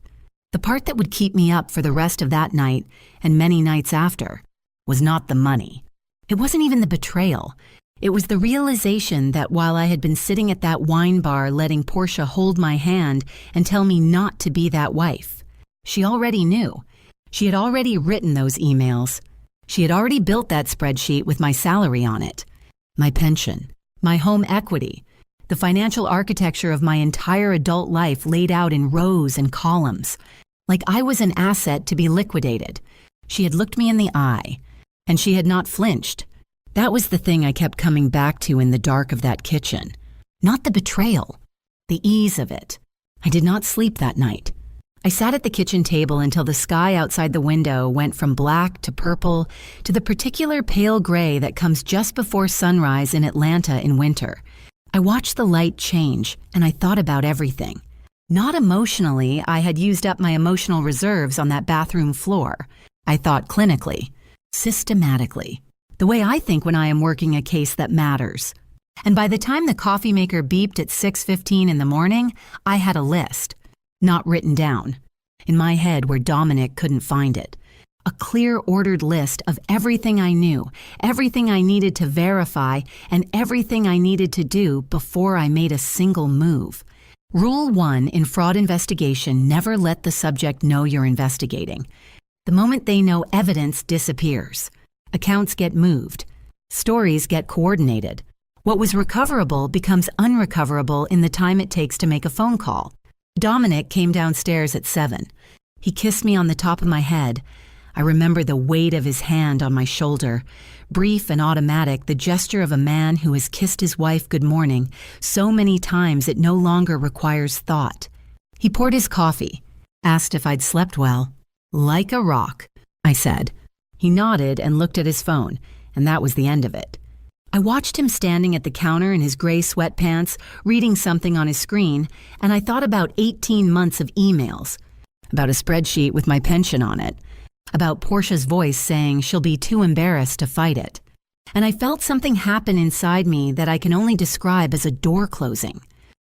the part that would keep me up for the rest of that night and many nights after, was not the money. It wasn't even the betrayal. It was the realization that while I had been sitting at that wine bar letting Portia hold my hand and tell me not to be that wife, she already knew. She had already written those emails. She had already built that spreadsheet with my salary on it, my pension, my home equity, the financial architecture of my entire adult life laid out in rows and columns, like I was an asset to be liquidated. She had looked me in the eye, and she had not flinched. That was the thing I kept coming back to in the dark of that kitchen. Not the betrayal, the ease of it. I did not sleep that night. I sat at the kitchen table until the sky outside the window went from black to purple to the particular pale gray that comes just before sunrise in Atlanta in winter. I watched the light change, and I thought about everything. Not emotionally, I had used up my emotional reserves on that bathroom floor. I thought clinically, systematically, the way I think when I am working a case that matters. And by the time the coffee maker beeped at 6:15 in the morning, I had a list. Not written down. In my head where Dominic couldn't find it. A clear, ordered list of everything I knew, everything I needed to verify, and everything I needed to do before I made a single move. Rule 1 in fraud investigation: never let the subject know you're investigating. The moment they know, evidence disappears. Accounts get moved. Stories get coordinated. What was recoverable becomes unrecoverable in the time it takes to make a phone call. Dominic came downstairs at 7. He kissed me on the top of my head. I remember the weight of his hand on my shoulder, brief and automatic, the gesture of a man who has kissed his wife good morning so many times it no longer requires thought. He poured his coffee, asked if I'd slept well. Like a rock, I said. He nodded and looked at his phone, and that was the end of it. I watched him standing at the counter in his gray sweatpants, reading something on his screen, and I thought about 18 months of emails, about a spreadsheet with my pension on it, about Portia's voice saying she'll be too embarrassed to fight it. And I felt something happen inside me that I can only describe as a door closing.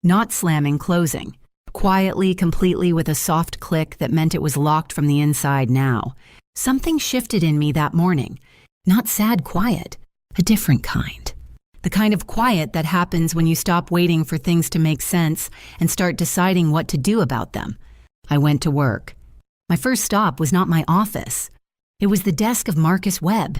Not slamming, closing. Quietly, completely, with a soft click that meant it was locked from the inside now. Something shifted in me that morning. Not sad quiet. A different kind. The kind of quiet that happens when you stop waiting for things to make sense and start deciding what to do about them. I went to work. My first stop was not my office. It was the desk of Marcus Webb.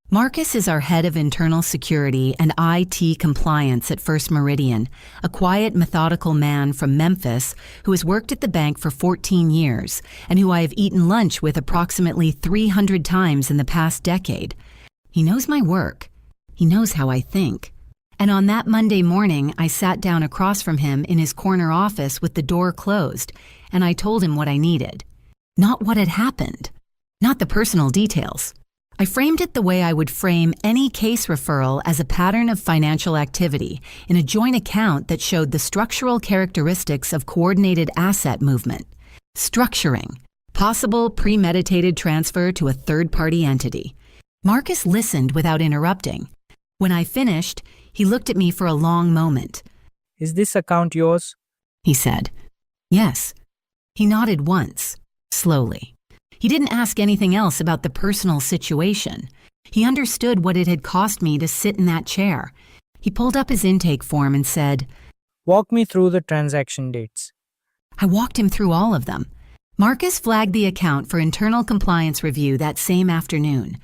Marcus is our head of internal security and IT compliance at First Meridian, a quiet, methodical man from Memphis who has worked at the bank for 14 years and who I have eaten lunch with approximately 300 times in the past decade. He knows my work. He knows how I think. And on that Monday morning, I sat down across from him in his corner office with the door closed, and I told him what I needed. Not what had happened. Not the personal details. I framed it the way I would frame any case referral, as a pattern of financial activity in a joint account that showed the structural characteristics of coordinated asset movement. Structuring. Possible premeditated transfer to a third-party entity. Marcus listened without interrupting. When I finished, he looked at me for a long moment. "Is this account yours?" he said. Yes. He nodded once, slowly. He didn't ask anything else about the personal situation. He understood what it had cost me to sit in that chair. He pulled up his intake form and said, "Walk me through the transaction dates." I walked him through all of them. Marcus flagged the account for internal compliance review that same afternoon.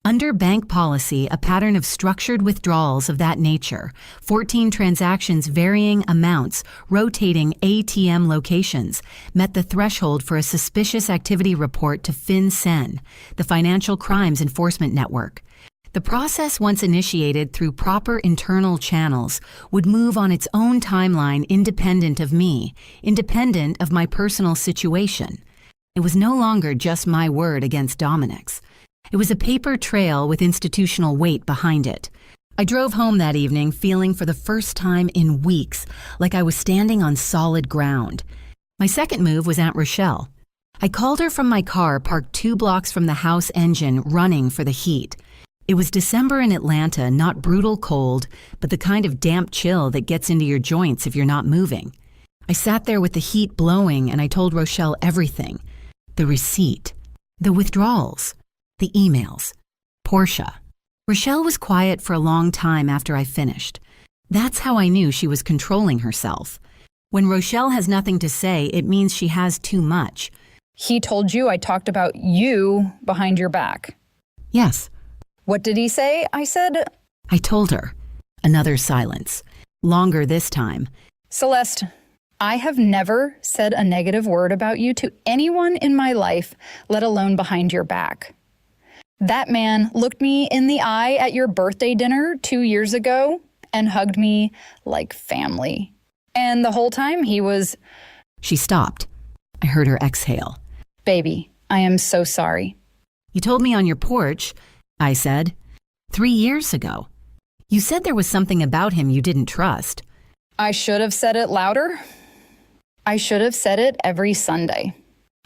Under bank policy, a pattern of structured withdrawals of that nature, 14 transactions, varying amounts, rotating ATM locations, met the threshold for a suspicious activity report to FinCEN, the Financial Crimes Enforcement Network. The process, once initiated through proper internal channels, would move on its own timeline independent of me, independent of my personal situation. It was no longer just my word against Dominic's. It was a paper trail with institutional weight behind it. I drove home that evening feeling for the first time in weeks like I was standing on solid ground. My second move was Aunt Rochelle. I called her from my car parked 2 blocks from the house engine running for the heat. It was December in Atlanta, not brutal cold, but the kind of damp chill that gets into your joints if you're not moving. I sat there with the heat blowing and I told Rochelle everything. The receipt, the withdrawals, the emails, Portia. Rochelle was quiet for a long time after I finished. That's how I knew she was controlling herself. When Rochelle has nothing to say, it means she has too much. He told you I talked about you behind your back. Yes, What did he say? I said. I told her. Another silence. Longer this time. Celeste, I have never said a negative word about you to anyone in my life, let alone behind your back. That man looked me in the eye at your birthday dinner 2 years ago and hugged me like family. And the whole time he was... She stopped. I heard her exhale. Baby, I am so sorry. You told me on your porch, I said. 3 years ago. You said there was something about him you didn't trust. I should have said it louder. I should have said it every Sunday.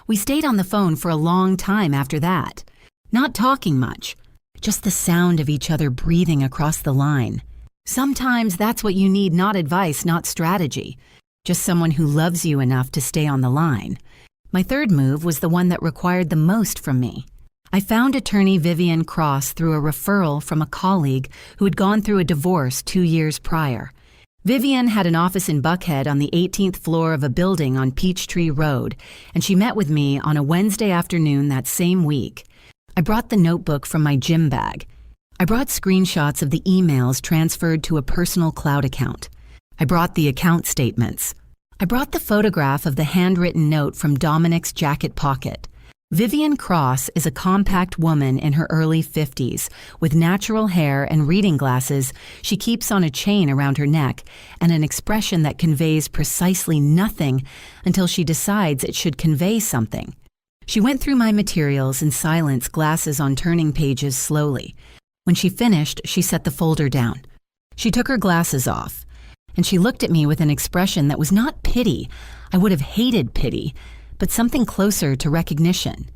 We stayed on the phone for a long time after that. Not talking much. Just the sound of each other breathing across the line. Sometimes that's what you need, not advice, not strategy. Just someone who loves you enough to stay on the line. My third move was the one that required the most from me. I found attorney Vivian Cross through a referral from a colleague who had gone through a divorce 2 years prior. Vivian had an office in Buckhead on the 18th floor of a building on Peachtree Road, and she met with me on a Wednesday afternoon that same week. I brought the notebook from my gym bag. I brought screenshots of the emails transferred to a personal cloud account. I brought the account statements. I brought the photograph of the handwritten note from Dominic's jacket pocket. Vivian Cross is a compact woman in her early 50s, with natural hair and reading glasses she keeps on a chain around her neck and an expression that conveys precisely nothing until she decides it should convey something. She went through my materials in silence, glasses on turning pages slowly. When she finished, she set the folder down. She took her glasses off, and she looked at me with an expression that was not pity. I would have hated pity, but something closer to recognition.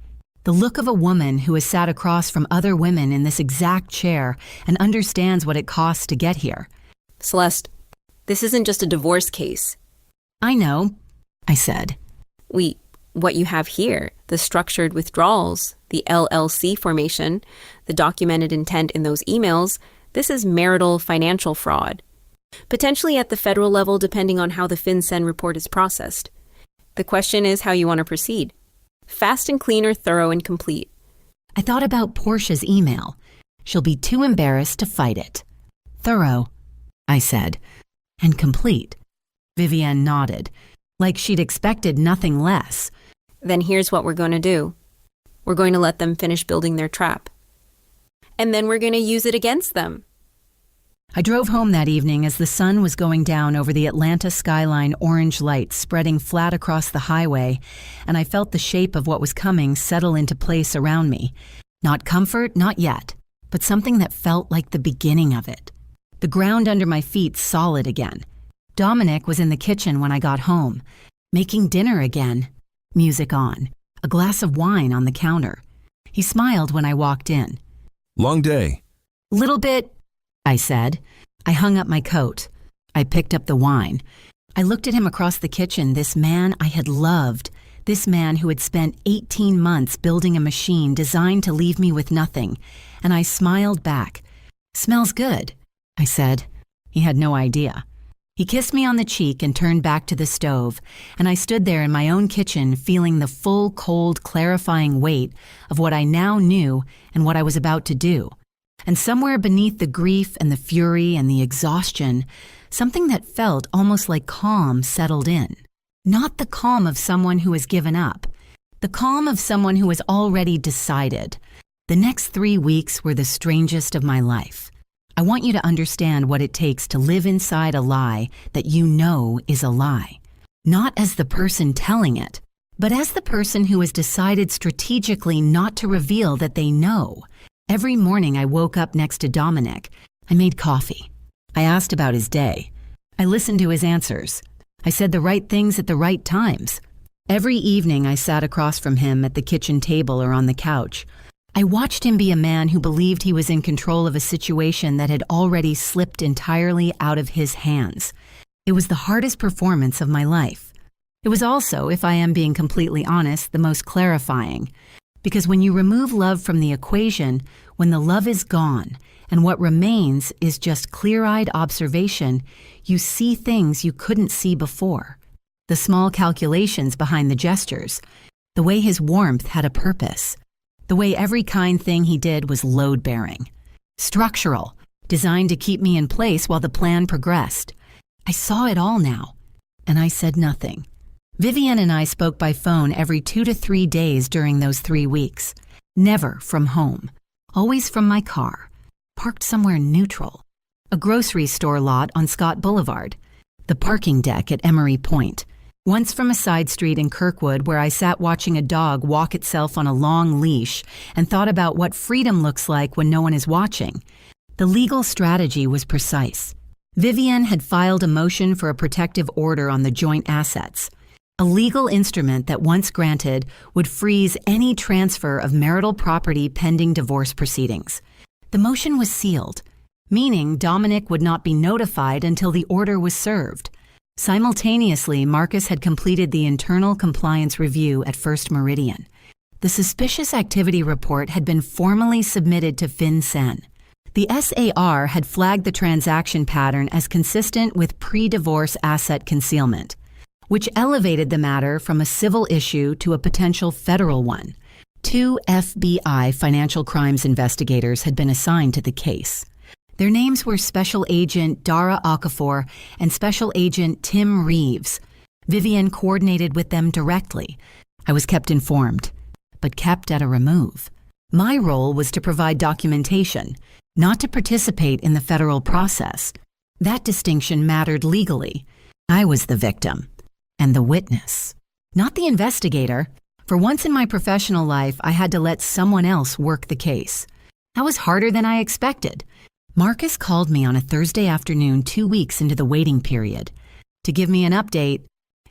The look of a woman who has sat across from other women in this exact chair and understands what it costs to get here. Celeste, this isn't just a divorce case. I know, I said. What you have here, the structured withdrawals, the LLC formation, the documented intent in those emails, this is marital financial fraud. Potentially at the federal level, depending on how the FinCEN report is processed. The question is how you want to proceed. Fast and clean or thorough and complete? I thought about Portia's email. She'll be too embarrassed to fight it. Thorough, I said, and complete. Vivian nodded, like she'd expected nothing less. Then here's what we're going to do. We're going to let them finish building their trap. And then we're going to use it against them. I drove home that evening as the sun was going down over the Atlanta skyline, orange lights spreading flat across the highway, and I felt the shape of what was coming settle into place around me. Not comfort, not yet, but something that felt like the beginning of it. The ground under my feet solid again. Dominic was in the kitchen when I got home, making dinner again. Music on, a glass of wine on the counter. He smiled when I walked in. Long day. Little bit, I said. I hung up my coat. I picked up the wine. I looked at him across the kitchen, this man I had loved, this man who had spent 18 months building a machine designed to leave me with nothing, and I smiled back. Smells good, I said. He had no idea. He kissed me on the cheek and turned back to the stove, and I stood there in my own kitchen feeling the full, cold, clarifying weight of what I now knew and what I was about to do. And somewhere beneath the grief and the fury and the exhaustion, something that felt almost like calm settled in. Not the calm of someone who has given up, the calm of someone who has already decided. The next 3 weeks were the strangest of my life. I want you to understand what it takes to live inside a lie that you know is a lie. Not as the person telling it, but as the person who has decided strategically not to reveal that they know. Every morning I woke up next to Dominic. I made coffee. I asked about his day. I listened to his answers. I said the right things at the right times. Every evening I sat across from him at the kitchen table or on the couch. I watched him be a man who believed he was in control of a situation that had already slipped entirely out of his hands. It was the hardest performance of my life. It was also, if I am being completely honest, the most clarifying. Because when you remove love from the equation, when the love is gone, and what remains is just clear-eyed observation, you see things you couldn't see before. The small calculations behind the gestures, the way his warmth had a purpose, the way every kind thing he did was load-bearing. Structural, designed to keep me in place while the plan progressed. I saw it all now, and I said nothing. Vivian and I spoke by phone every 2 to 3 days during those 3 weeks. Never from home. Always from my car, parked somewhere neutral. A grocery store lot on Scott Boulevard. The parking deck at Emery Point. Once from a side street in Kirkwood where I sat watching a dog walk itself on a long leash and thought about what freedom looks like when no one is watching. The legal strategy was precise. Vivian had filed a motion for a protective order on the joint assets. A legal instrument that once granted would freeze any transfer of marital property pending divorce proceedings. The motion was sealed, meaning Dominic would not be notified until the order was served. Simultaneously, Marcus had completed the internal compliance review at First Meridian. The suspicious activity report had been formally submitted to FinCEN. The SAR had flagged the transaction pattern as consistent with pre-divorce asset concealment, which elevated the matter from a civil issue to a potential federal one. 2 FBI financial crimes investigators had been assigned to the case. Their names were Special Agent Dara Okafor and Special Agent Tim Reeves. Vivian coordinated with them directly. I was kept informed, but kept at a remove. My role was to provide documentation, not to participate in the federal process. That distinction mattered legally. I was the victim and the witness, not the investigator. For once in my professional life, I had to let someone else work the case. That was harder than I expected. Marcus called me on a Thursday afternoon 2 weeks into the waiting period. To give me an update,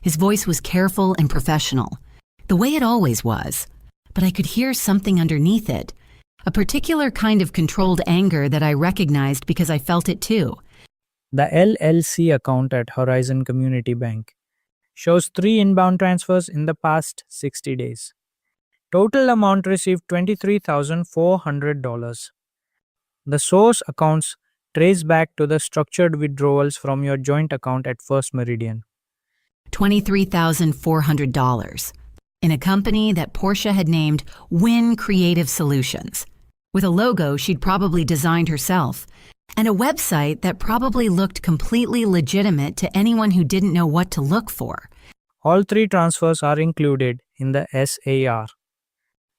his voice was careful and professional, the way it always was, but I could hear something underneath it, a particular kind of controlled anger that I recognized because I felt it too. The LLC account at Horizon Community Bank shows 3 inbound transfers in the past 60 days. Total amount received $23,400. The source accounts trace back to the structured withdrawals from your joint account at First Meridian. $23,400 in a company that Portia had named Win Creative Solutions, with a logo she'd probably designed herself, and a website that probably looked completely legitimate to anyone who didn't know what to look for. All 3 transfers are included in the SAR.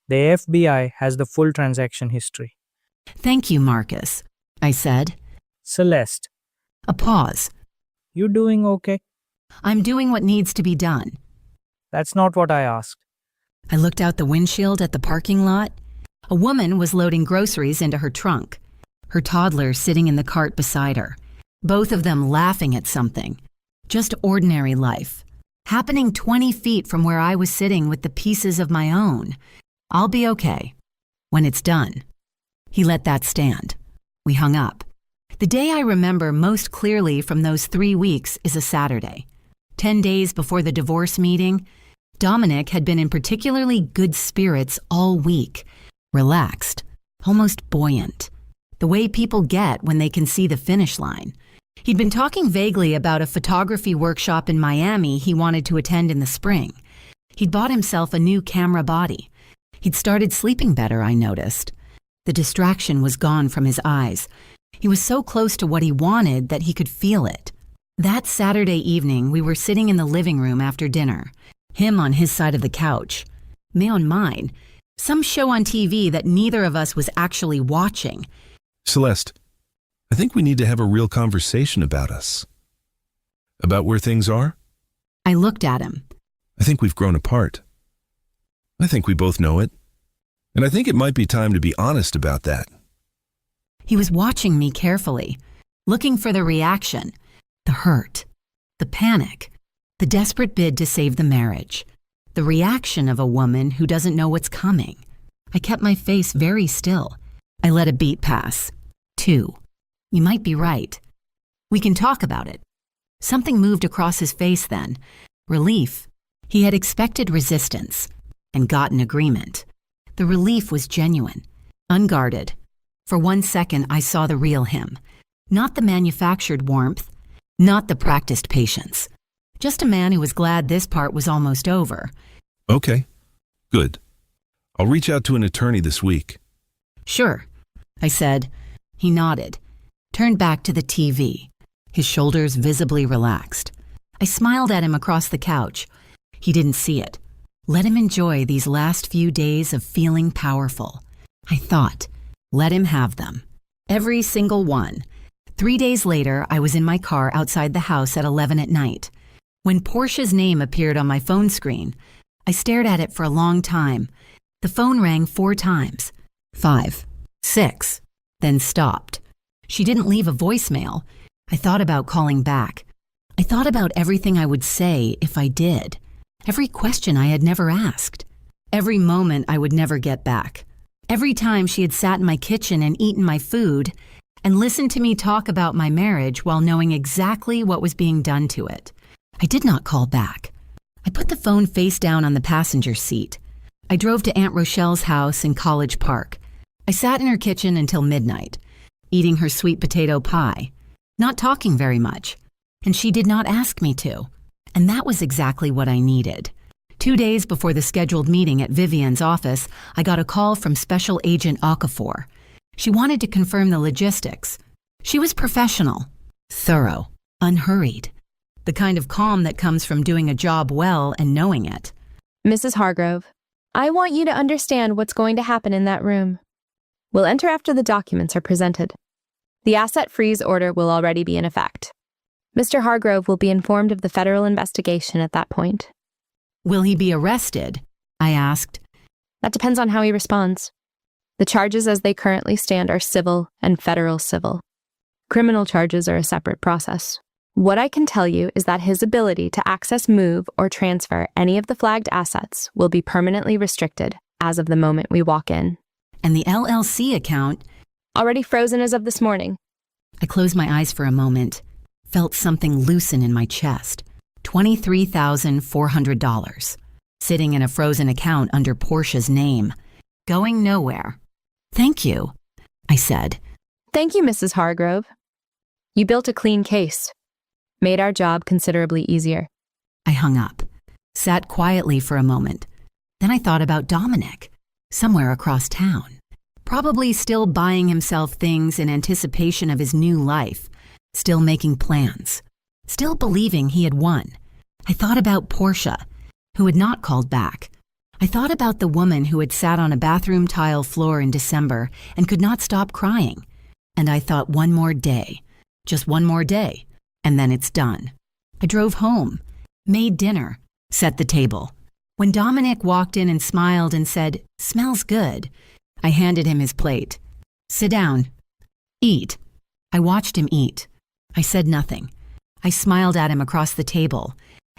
The FBI has the full transaction history. Thank you, Marcus, I said. Celeste, A pause. you doing okay? I'm doing what needs to be done. That's not what I asked. I looked out the windshield at the parking lot. A woman was loading groceries into her trunk, her toddler sitting in the cart beside her, both of them laughing at something. Just ordinary life, happening 20 feet from where I was sitting with the pieces of my own. I'll be okay when it's done. He let that stand. We hung up. The day I remember most clearly from those 3 weeks is a Saturday. 10 days before the divorce meeting, Dominic had been in particularly good spirits all week, relaxed, almost buoyant, the way people get when they can see the finish line. He'd been talking vaguely about a photography workshop in Miami he wanted to attend in the spring. He'd bought himself a new camera body. He'd started sleeping better, I noticed. The distraction was gone from his eyes. He was so close to what he wanted that he could feel it. That Saturday evening, we were sitting in the living room after dinner, him on his side of the couch, me on mine, some show on TV that neither of us was actually watching. Celeste, I think we need to have a real conversation about us. About where things are? I looked at him. I think we've grown apart. I think we both know it. And I think it might be time to be honest about that. He was watching me carefully, looking for the reaction, the hurt, the panic, the desperate bid to save the marriage, the reaction of a woman who doesn't know what's coming. I kept my face very still. I let a beat pass. 2. You might be right. We can talk about it. Something moved across his face then. Relief. He had expected resistance and gotten agreement. The relief was genuine, unguarded. For 1 second, I saw the real him. Not the manufactured warmth, not the practiced patience. Just a man who was glad this part was almost over. Okay, good. I'll reach out to an attorney this week. Sure, I said, He nodded, turned back to the TV, his shoulders visibly relaxed. I smiled at him across the couch. He didn't see it. Let him enjoy these last few days of feeling powerful. I thought, let him have them. Every single one. 3 days later, I was in my car outside the house at 11 at night. When Portia's name appeared on my phone screen, I stared at it for a long time. The phone rang 4 times. 5, 6, then stopped. She didn't leave a voicemail. I thought about calling back. I thought about everything I would say if I did. Every question I had never asked. Every moment I would never get back. Every time she had sat in my kitchen and eaten my food and listened to me talk about my marriage while knowing exactly what was being done to it. I did not call back. I put the phone face down on the passenger seat. I drove to Aunt Rochelle's house in College Park. I sat in her kitchen until midnight, eating her sweet potato pie, not talking very much, and she did not ask me to. And that was exactly what I needed. 2 days before the scheduled meeting at Vivian's office, I got a call from Special Agent Okafor. She wanted to confirm the logistics. She was professional, thorough, unhurried. The kind of calm that comes from doing a job well and knowing it. Mrs. Hargrove, I want you to understand what's going to happen in that room. We'll enter after the documents are presented. The asset freeze order will already be in effect. Mr. Hargrove will be informed of the federal investigation at that point. Will he be arrested? I asked. That depends on how he responds. The charges as they currently stand are civil and federal civil. Criminal charges are a separate process. What I can tell you is that his ability to access, move, or transfer any of the flagged assets will be permanently restricted as of the moment we walk in. And the LLC account? Already frozen as of this morning. I closed my eyes for a moment, felt something loosen in my chest. $23,400, sitting in a frozen account under Portia's name, going nowhere. Thank you, I said. Thank you, Mrs. Hargrove. You built a clean case. Made our job considerably easier. I hung up, sat quietly for a moment. Then I thought about Dominic, somewhere across town, probably still buying himself things in anticipation of his new life, still making plans, still believing he had won. I thought about Portia, who had not called back. I thought about the woman who had sat on a bathroom tile floor in December and could not stop crying. And I thought, one more day, just one more day, and then it's done. I drove home, made dinner, set the table. When Dominic walked in and smiled and said, "Smells good," I handed him his plate. "Sit down. Eat." I watched him eat. I said nothing. I smiled at him across the table,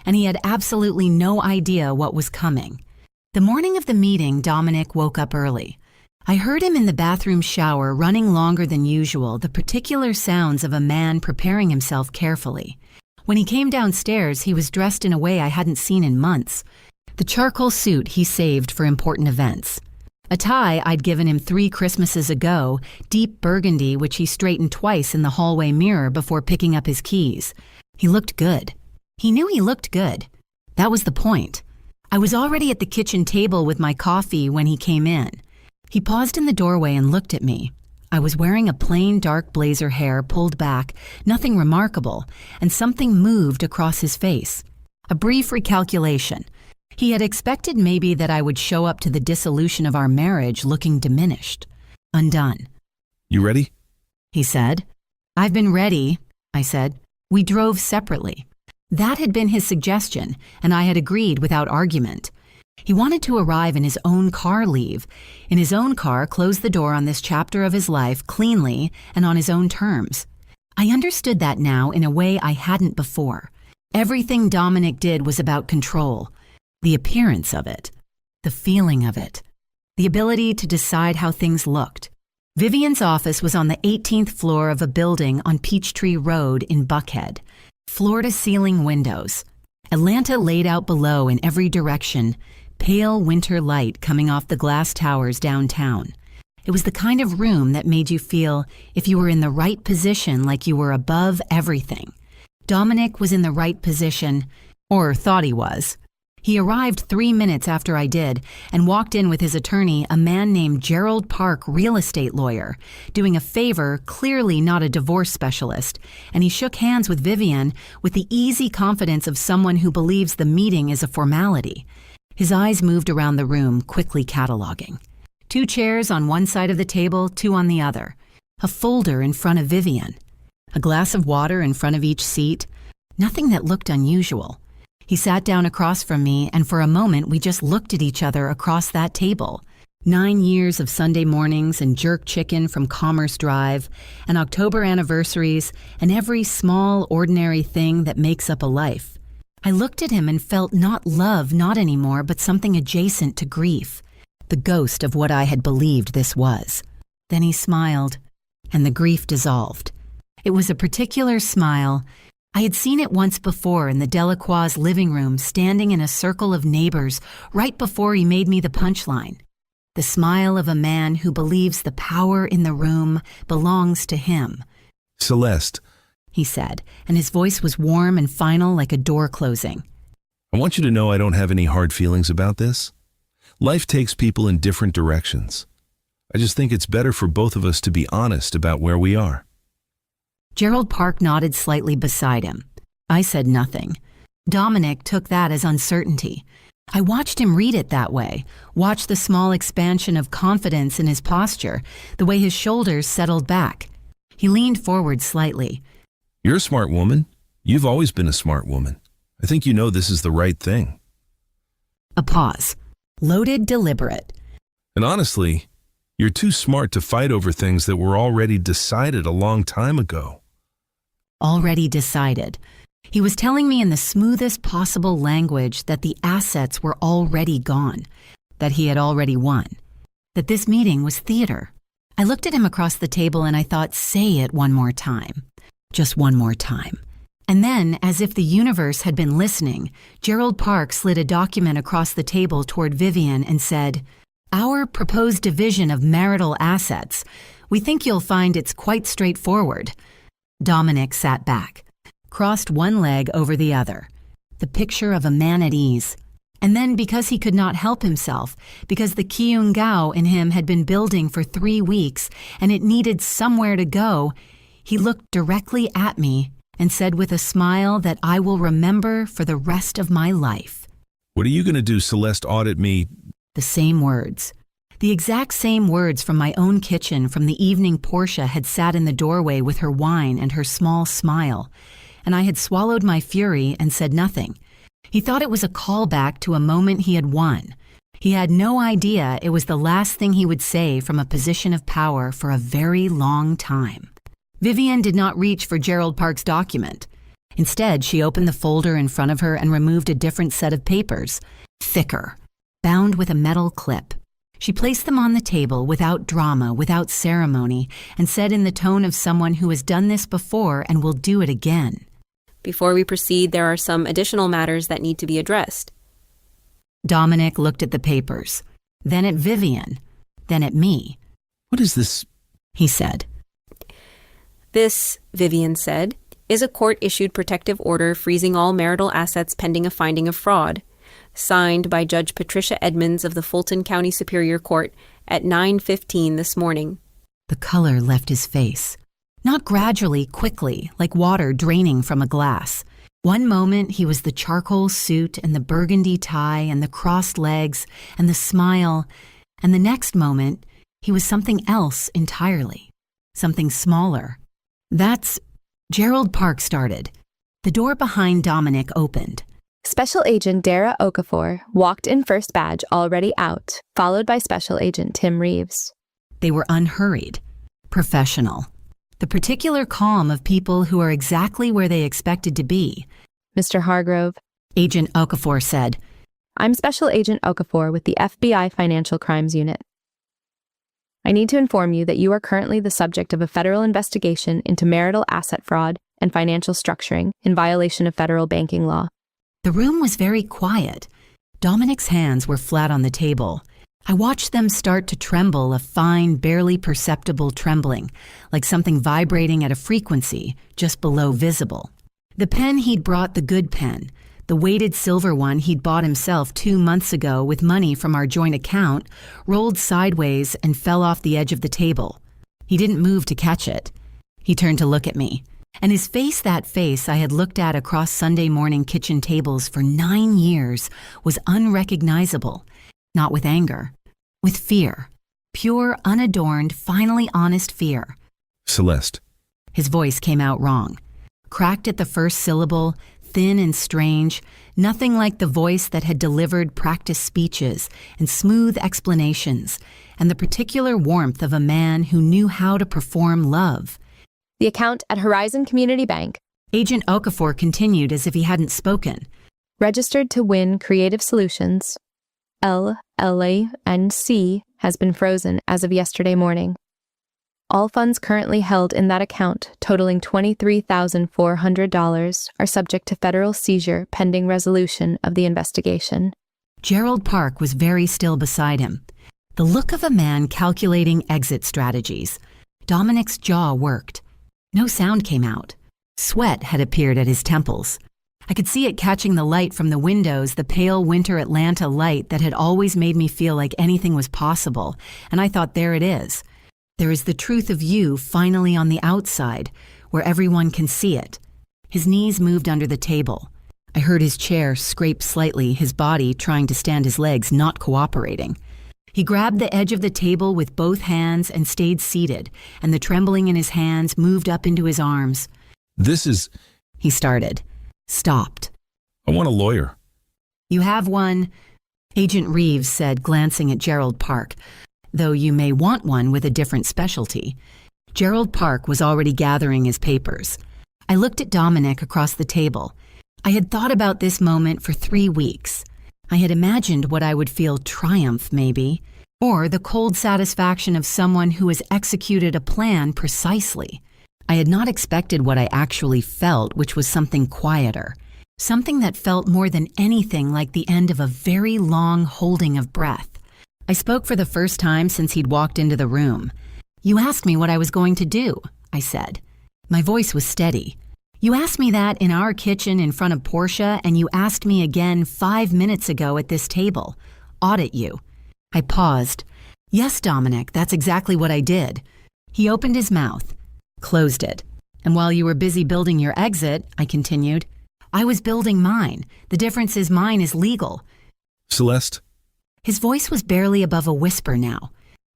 and he had absolutely no idea what was coming. The morning of the meeting, Dominic woke up early. I heard him in the bathroom shower running longer than usual, the particular sounds of a man preparing himself carefully. When he came downstairs, he was dressed in a way I hadn't seen in months. The charcoal suit he saved for important events. A tie I'd given him 3 Christmases ago, deep burgundy, which he straightened twice in the hallway mirror before picking up his keys. He looked good. He knew he looked good. That was the point. I was already at the kitchen table with my coffee when he came in. He paused in the doorway and looked at me. I was wearing a plain dark blazer, hair pulled back, nothing remarkable, and something moved across his face. A brief recalculation. He had expected maybe that I would show up to the dissolution of our marriage looking diminished, undone. You ready? He said. "I've been ready," I said. We drove separately. That had been his suggestion, and I had agreed without argument. He wanted to arrive in his own car, leave. In his own car, close the door on this chapter of his life cleanly and on his own terms. I understood that now in a way I hadn't before. Everything Dominic did was about control. The appearance of it, the feeling of it, the ability to decide how things looked. Vivian's office was on the 18th floor of a building on Peachtree Road in Buckhead. Floor-to-ceiling windows. Atlanta laid out below in every direction, pale winter light coming off the glass towers downtown. It was the kind of room that made you feel if you were in the right position, like you were above everything. Dominic was in the right position, or thought he was. He arrived 3 minutes after I did and walked in with his attorney, a man named Gerald Park, real estate lawyer, doing a favor, clearly not a divorce specialist, and he shook hands with Vivian with the easy confidence of someone who believes the meeting is a formality. His eyes moved around the room, quickly cataloging. 2 chairs on one side of the table, 2 on the other. A folder in front of Vivian. A glass of water in front of each seat. Nothing that looked unusual. He sat down across from me, and for a moment we just looked at each other across that table. 9 years of Sunday mornings and jerk chicken from Commerce Drive, and October anniversaries, and every small, ordinary thing that makes up a life. I looked at him and felt not love, not anymore, but something adjacent to grief. The ghost of what I had believed this was. Then he smiled, and the grief dissolved. It was a particular smile. I had seen it once before in the Delacroix' living room, standing in a circle of neighbors right before he made me the punchline. The smile of a man who believes the power in the room belongs to him. Celeste, He said, and his voice was warm and final like a door closing. I want you to know I don't have any hard feelings about this. Life takes people in different directions. I just think it's better for both of us to be honest about where we are. Gerald Park nodded slightly beside him. I said nothing. Dominic took that as uncertainty. I watched him read it that way, watched the small expansion of confidence in his posture, the way his shoulders settled back. He leaned forward slightly. You're a smart woman. You've always been a smart woman. I think you know this is the right thing. A pause. Loaded, deliberate. And honestly, you're too smart to fight over things that were already decided a long time ago. Already decided. He was telling me in the smoothest possible language that the assets were already gone, that he had already won, that this meeting was theater. I looked at him across the table and I thought, say it one more time. Just one more time. And then, as if the universe had been listening, Gerald Park slid a document across the table toward Vivian and said, "Our proposed division of marital assets. We think you'll find it's quite straightforward." Dominic sat back, crossed one leg over the other, the picture of a man at ease. And then, because he could not help himself, because the Kyung-gao in him had been building for 3 weeks and it needed somewhere to go, he looked directly at me and said with a smile that I will remember for the rest of my life, What are you going to do, Celeste? Audit me? The same words. The exact same words from my own kitchen from the evening Portia had sat in the doorway with her wine and her small smile, and I had swallowed my fury and said nothing. He thought it was a callback to a moment he had won. He had no idea it was the last thing he would say from a position of power for a very long time. Vivian did not reach for Gerald Park's document. Instead, she opened the folder in front of her and removed a different set of papers, thicker, bound with a metal clip. She placed them on the table without drama, without ceremony, and said in the tone of someone who has done this before and will do it again. Before we proceed, there are some additional matters that need to be addressed. Dominic looked at the papers, then at Vivian, then at me. What is this? He said. This, Vivian said, is a court-issued protective order freezing all marital assets pending a finding of fraud, signed by Judge Patricia Edmonds of the Fulton County Superior Court at 9:15 this morning. The color left his face. Not gradually, quickly, like water draining from a glass. One moment he was the charcoal suit and the burgundy tie and the crossed legs and the smile, and the next moment he was something else entirely, something smaller. That's... Gerald Park started. The door behind Dominic opened. Special Agent Dara Okafor walked in first badge already out, followed by Special Agent Tim Reeves. They were unhurried, professional. The particular calm of people who are exactly where they expected to be. Mr. Hargrove, Agent Okafor said, I'm Special Agent Okafor with the FBI Financial Crimes Unit. I need to inform you that you are currently the subject of a federal investigation into marital asset fraud and financial structuring in violation of federal banking law. The room was very quiet. Dominic's hands were flat on the table. I watched them start to tremble, a fine, barely perceptible trembling, like something vibrating at a frequency just below visible. The pen he'd brought, the good pen, The weighted silver one he'd bought himself 2 months ago with money from our joint account rolled sideways and fell off the edge of the table. He didn't move to catch it. He turned to look at me, and his face, that face I had looked at across Sunday morning kitchen tables for 9 years, was unrecognizable, not with anger, with fear. Pure, unadorned, finally honest fear. Celeste. His voice came out wrong. Cracked at the first syllable, thin and strange, nothing like the voice that had delivered practiced speeches and smooth explanations, and the particular warmth of a man who knew how to perform love. The account at Horizon Community Bank, Agent Okafor continued as if he hadn't spoken. registered to win Creative Solutions, LLANC, has been frozen as of yesterday morning. All funds currently held in that account, totaling $23,400, are subject to federal seizure pending resolution of the investigation. Gerald Park was very still beside him, the look of a man calculating exit strategies. Dominic's jaw worked. No sound came out. Sweat had appeared at his temples. I could see it catching the light from the windows, the pale winter Atlanta light that had always made me feel like anything was possible, and I thought, there it is. There is the truth of you finally on the outside, where everyone can see it. His knees moved under the table. I heard his chair scrape slightly, his body trying to stand his legs, not cooperating. He grabbed the edge of the table with both hands and stayed seated, and the trembling in his hands moved up into his arms. This is... He started. Stopped. I want a lawyer. You have one, Agent Reeves said, glancing at Gerald Park, though you may want one with a different specialty. Gerald Park was already gathering his papers. I looked at Dominic across the table. I had thought about this moment for 3 weeks. I had imagined what I would feel triumph, maybe, or the cold satisfaction of someone who has executed a plan precisely. I had not expected what I actually felt, which was something quieter, something that felt more than anything like the end of a very long holding of breath. I spoke for the first time since he'd walked into the room. You asked me what I was going to do, I said. My voice was steady. You asked me that in our kitchen in front of Portia, and you asked me again 5 minutes ago at this table. Audit you. I paused. Yes, Dominic, that's exactly what I did. He opened his mouth, closed it. And while you were busy building your exit, I continued, I was building mine. The difference is mine is legal. Celeste? His voice was barely above a whisper now,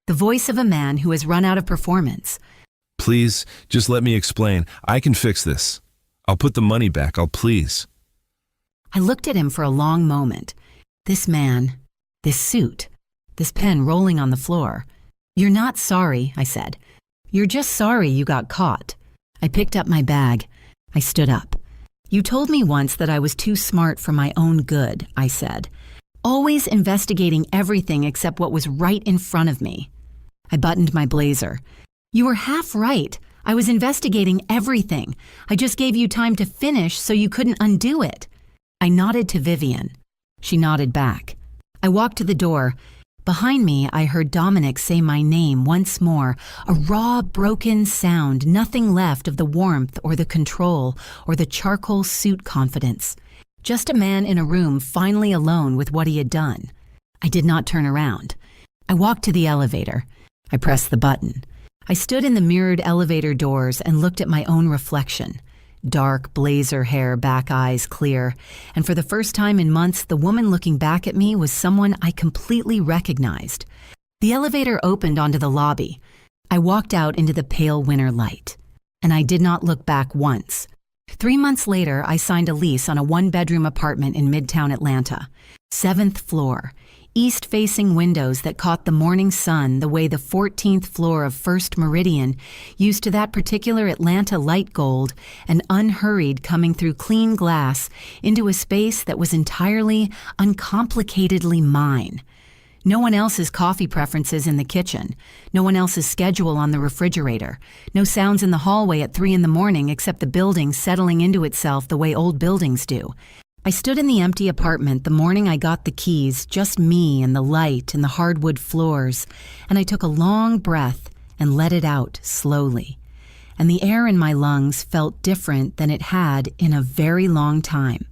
the voice of a man who has run out of performance. Please, just let me explain. I can fix this. I'll put the money back. Please. I looked at him for a long moment. This man, this suit, this pen rolling on the floor. You're not sorry, I said. You're just sorry you got caught. I picked up my bag. I stood up. You told me once that I was too smart for my own good, I said. Always investigating everything except what was right in front of me. I buttoned my blazer. You were half right. I was investigating everything. I just gave you time to finish so you couldn't undo it. I nodded to Vivian. She nodded back. I walked to the door. Behind me, I heard Dominic say my name once more, a raw, broken sound, nothing left of the warmth or the control or the charcoal suit confidence. Just a man in a room finally alone with what he had done. I did not turn around. I walked to the elevator. I pressed the button. I stood in the mirrored elevator doors and looked at my own reflection. Dark blazer hair, back eyes clear, and for the first time in months, the woman looking back at me was someone I completely recognized. The elevator opened onto the lobby. I walked out into the pale winter light, and I did not look back once. 3 months later, I signed a lease on a 1-bedroom apartment in Midtown Atlanta. 7th floor. East-facing windows that caught the morning sun the way the 14th floor of First Meridian used to that particular Atlanta light gold, and unhurried coming through clean glass into a space that was entirely, uncomplicatedly mine. No one else's coffee preferences in the kitchen. No one else's schedule on the refrigerator. No sounds in the hallway at 3 a.m. except the building settling into itself the way old buildings do. I stood in the empty apartment the morning I got the keys, just me and the light and the hardwood floors, and I took a long breath and let it out slowly. And the air in my lungs felt different than it had in a very long time.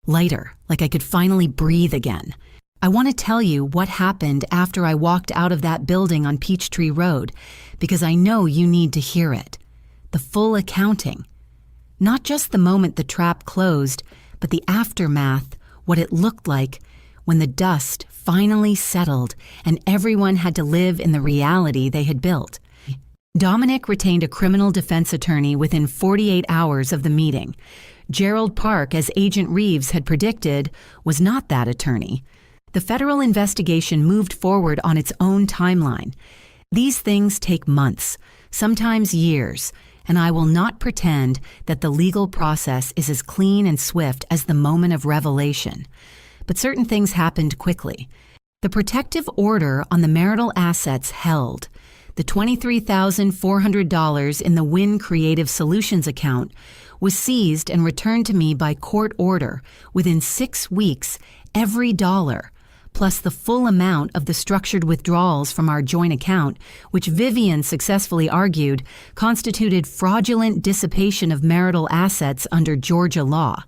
lighter, like I could finally breathe again. I want to tell you what happened after I walked out of that building on Peachtree Road, because I know you need to hear it. The full accounting. Not just the moment the trap closed, but the aftermath, what it looked like when the dust finally settled and everyone had to live in the reality they had built. Dominic retained a criminal defense attorney within 48 hours of the meeting. Gerald Park, as Agent Reeves had predicted, was not that attorney. The federal investigation moved forward on its own timeline. These things take months, sometimes years, and I will not pretend that the legal process is as clean and swift as the moment of revelation. But certain things happened quickly. The protective order on the marital assets held. The $23,400 in the Win Creative Solutions account was seized and returned to me by court order within 6 weeks, every dollar, plus the full amount of the structured withdrawals from our joint account, which Vivian successfully argued constituted fraudulent dissipation of marital assets under Georgia law.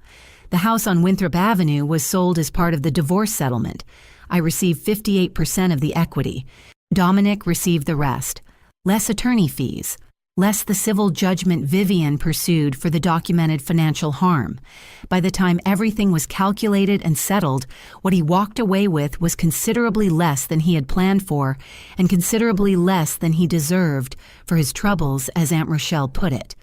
The house on Winthrop Avenue was sold as part of the divorce settlement. I received 58% of the equity. Dominic received the rest. Less attorney fees. Less the civil judgment Vivian pursued for the documented financial harm. By the time everything was calculated and settled, what he walked away with was considerably less than he had planned for and considerably less than he deserved for his troubles, as Aunt Rochelle put it,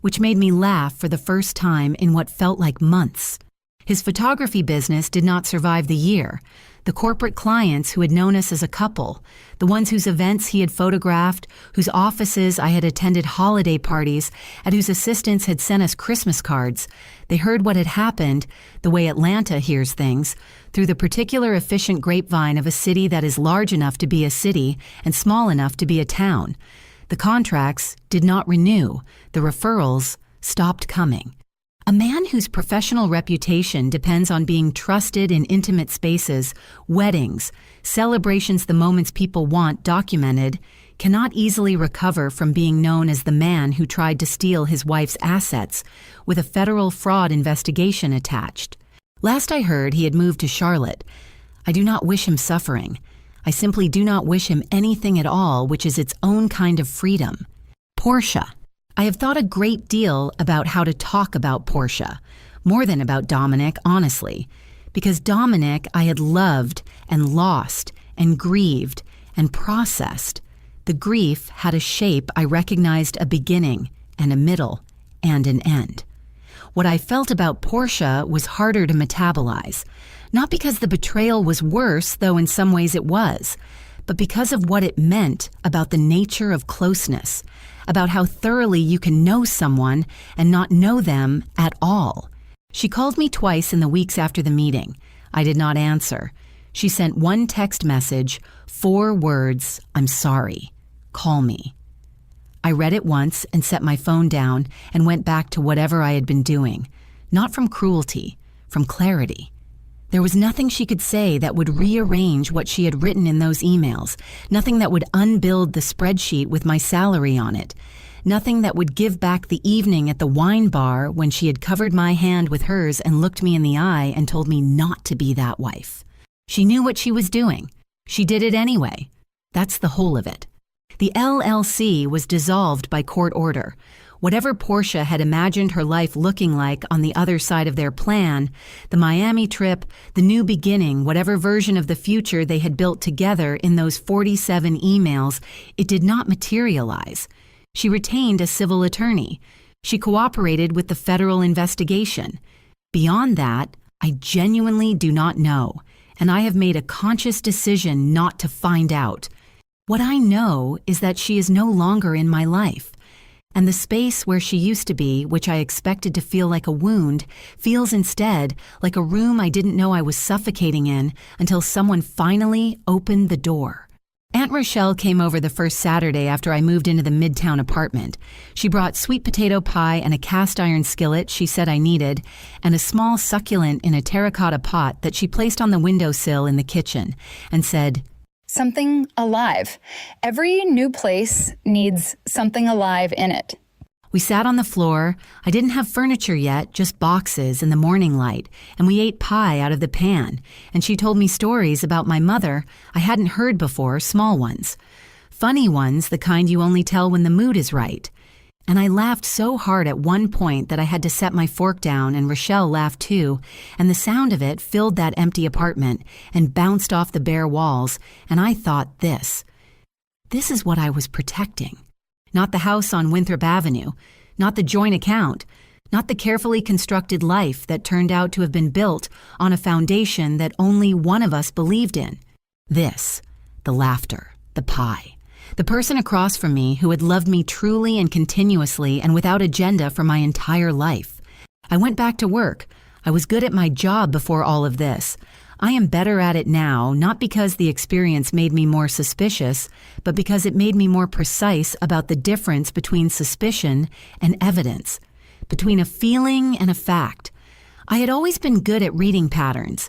which made me laugh for the first time in what felt like months. His photography business did not survive the year. The corporate clients who had known us as a couple, the ones whose events he had photographed, whose offices I had attended holiday parties, and whose assistants had sent us Christmas cards, they heard what had happened, the way Atlanta hears things, through the particular efficient grapevine of a city that is large enough to be a city and small enough to be a town. The contracts did not renew. The referrals stopped coming. A man whose professional reputation depends on being trusted in intimate spaces, weddings, celebrations the moments people want documented, cannot easily recover from being known as the man who tried to steal his wife's assets, with a federal fraud investigation attached. Last I heard, he had moved to Charlotte. I do not wish him suffering. I simply do not wish him anything at all, which is its own kind of freedom. Portia. I have thought a great deal about how to talk about Portia, more than about Dominic, honestly, because Dominic I had loved and lost and grieved and processed. The grief had a shape I recognized a beginning and a middle and an end. What I felt about Portia was harder to metabolize, not because the betrayal was worse, though in some ways it was, but because of what it meant about the nature of closeness, about how thoroughly you can know someone and not know them at all. She called me twice in the weeks after the meeting. I did not answer. She sent one text message, 4 words, "I'm sorry. Call me." I read it once and set my phone down and went back to whatever I had been doing, not from cruelty, from clarity. There was nothing she could say that would rearrange what she had written in those emails, nothing that would unbuild the spreadsheet with my salary on it, nothing that would give back the evening at the wine bar when she had covered my hand with hers and looked me in the eye and told me not to be that wife. She knew what she was doing. She did it anyway. That's the whole of it. The LLC was dissolved by court order. Whatever Portia had imagined her life looking like on the other side of their plan, the Miami trip, the new beginning, whatever version of the future they had built together in those 47 emails, it did not materialize. She retained a civil attorney. She cooperated with the federal investigation. Beyond that, I genuinely do not know, and I have made a conscious decision not to find out. What I know is that she is no longer in my life. And the space where she used to be, which I expected to feel like a wound, feels instead like a room I didn't know I was suffocating in until someone finally opened the door. Aunt Rochelle came over the first Saturday after I moved into the Midtown apartment. She brought sweet potato pie and a cast iron skillet she said I needed, and a small succulent in a terracotta pot that she placed on the windowsill in the kitchen, and said, "Something alive. Every new place needs something alive in it." We sat on the floor. I didn't have furniture yet, just boxes in the morning light, and we ate pie out of the pan, and she told me stories about my mother I hadn't heard before, small ones. Funny ones, the kind you only tell when the mood is right. And I laughed so hard at one point that I had to set my fork down, and Rochelle laughed too, and the sound of it filled that empty apartment and bounced off the bare walls, and I thought this is what I was protecting. Not the house on Winthrop Avenue, not the joint account, not the carefully constructed life that turned out to have been built on a foundation that only one of us believed in. This, the laughter, the pie. The person across from me who had loved me truly and continuously and without agenda for my entire life. I went back to work. I was good at my job before all of this. I am better at it now, not because the experience made me more suspicious, but because it made me more precise about the difference between suspicion and evidence, between a feeling and a fact. I had always been good at reading patterns.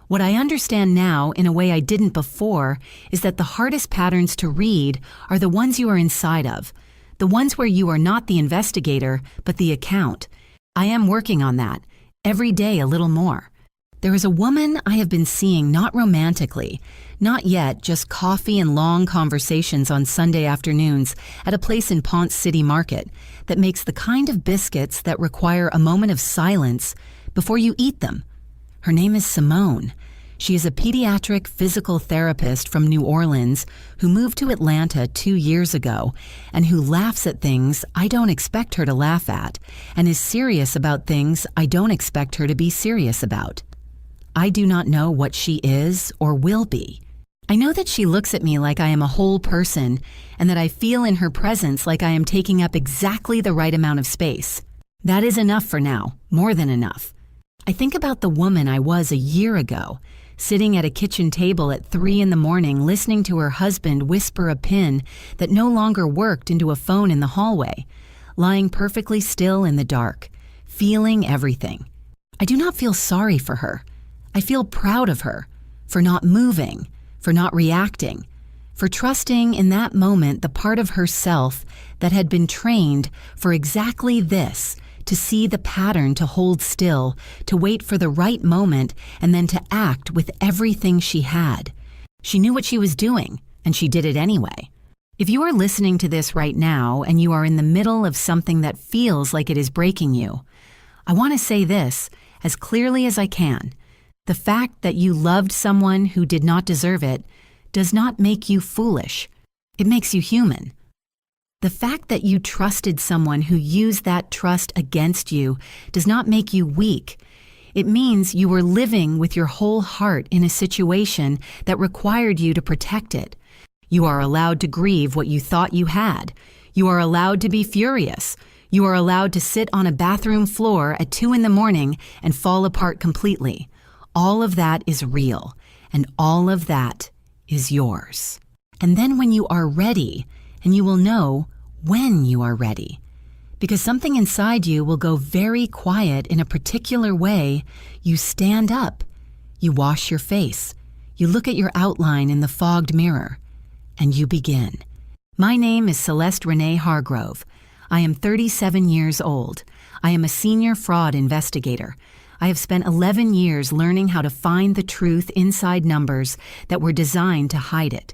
What I understand now in a way I didn't before is that the hardest patterns to read are the ones you are inside of, the ones where you are not the investigator, but the account. I am working on that, every day a little more. There is a woman I have been seeing not romantically, not yet, just coffee and long conversations on Sunday afternoons at a place in Ponce City Market that makes the kind of biscuits that require a moment of silence before you eat them. Her name is Simone. She is a pediatric physical therapist from New Orleans who moved to Atlanta 2 years ago and who laughs at things I don't expect her to laugh at and is serious about things I don't expect her to be serious about. I do not know what she is or will be. I know that she looks at me like I am a whole person and that I feel in her presence like I am taking up exactly the right amount of space. That is enough for now, more than enough. I think about the woman I was a year ago, sitting at a kitchen table at 3 a.m, listening to her husband whisper a pin that no longer worked into a phone in the hallway, lying perfectly still in the dark, feeling everything. I do not feel sorry for her. I feel proud of her for not moving, for not reacting, for trusting in that moment the part of herself that had been trained for exactly this, to see the pattern, to hold still, to wait for the right moment, and then to act with everything she had. She knew what she was doing, and she did it anyway. If you are listening to this right now and you are in the middle of something that feels like it is breaking you, I want to say this as clearly as I can. The fact that you loved someone who did not deserve it does not make you foolish. It makes you human. The fact that you trusted someone who used that trust against you does not make you weak. It means you were living with your whole heart in a situation that required you to protect it. You are allowed to grieve what you thought you had. You are allowed to be furious. You are allowed to sit on a bathroom floor at 2 a.m. and fall apart completely. All of that is real, and all of that is yours. And then when you are ready, and you will know when you are ready, because something inside you will go very quiet in a particular way, you stand up, you wash your face, you look at your outline in the fogged mirror, and you begin. My name is Celeste Renee Hargrove. I am 37 years old. I am a senior fraud investigator. I have spent 11 years learning how to find the truth inside numbers that were designed to hide it.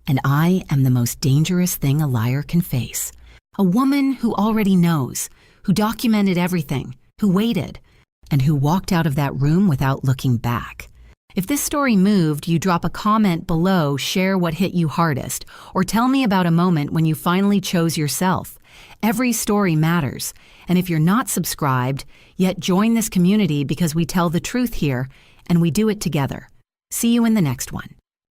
And I am the most dangerous thing a liar can face. A woman who already knows, who documented everything, who waited, and who walked out of that room without looking back. If this story moved, you drop a comment below, share what hit you hardest, or tell me about a moment when you finally chose yourself. Every story matters, and if you're not subscribed, yet join this community because we tell the truth here, and we do it together. See you in the next one.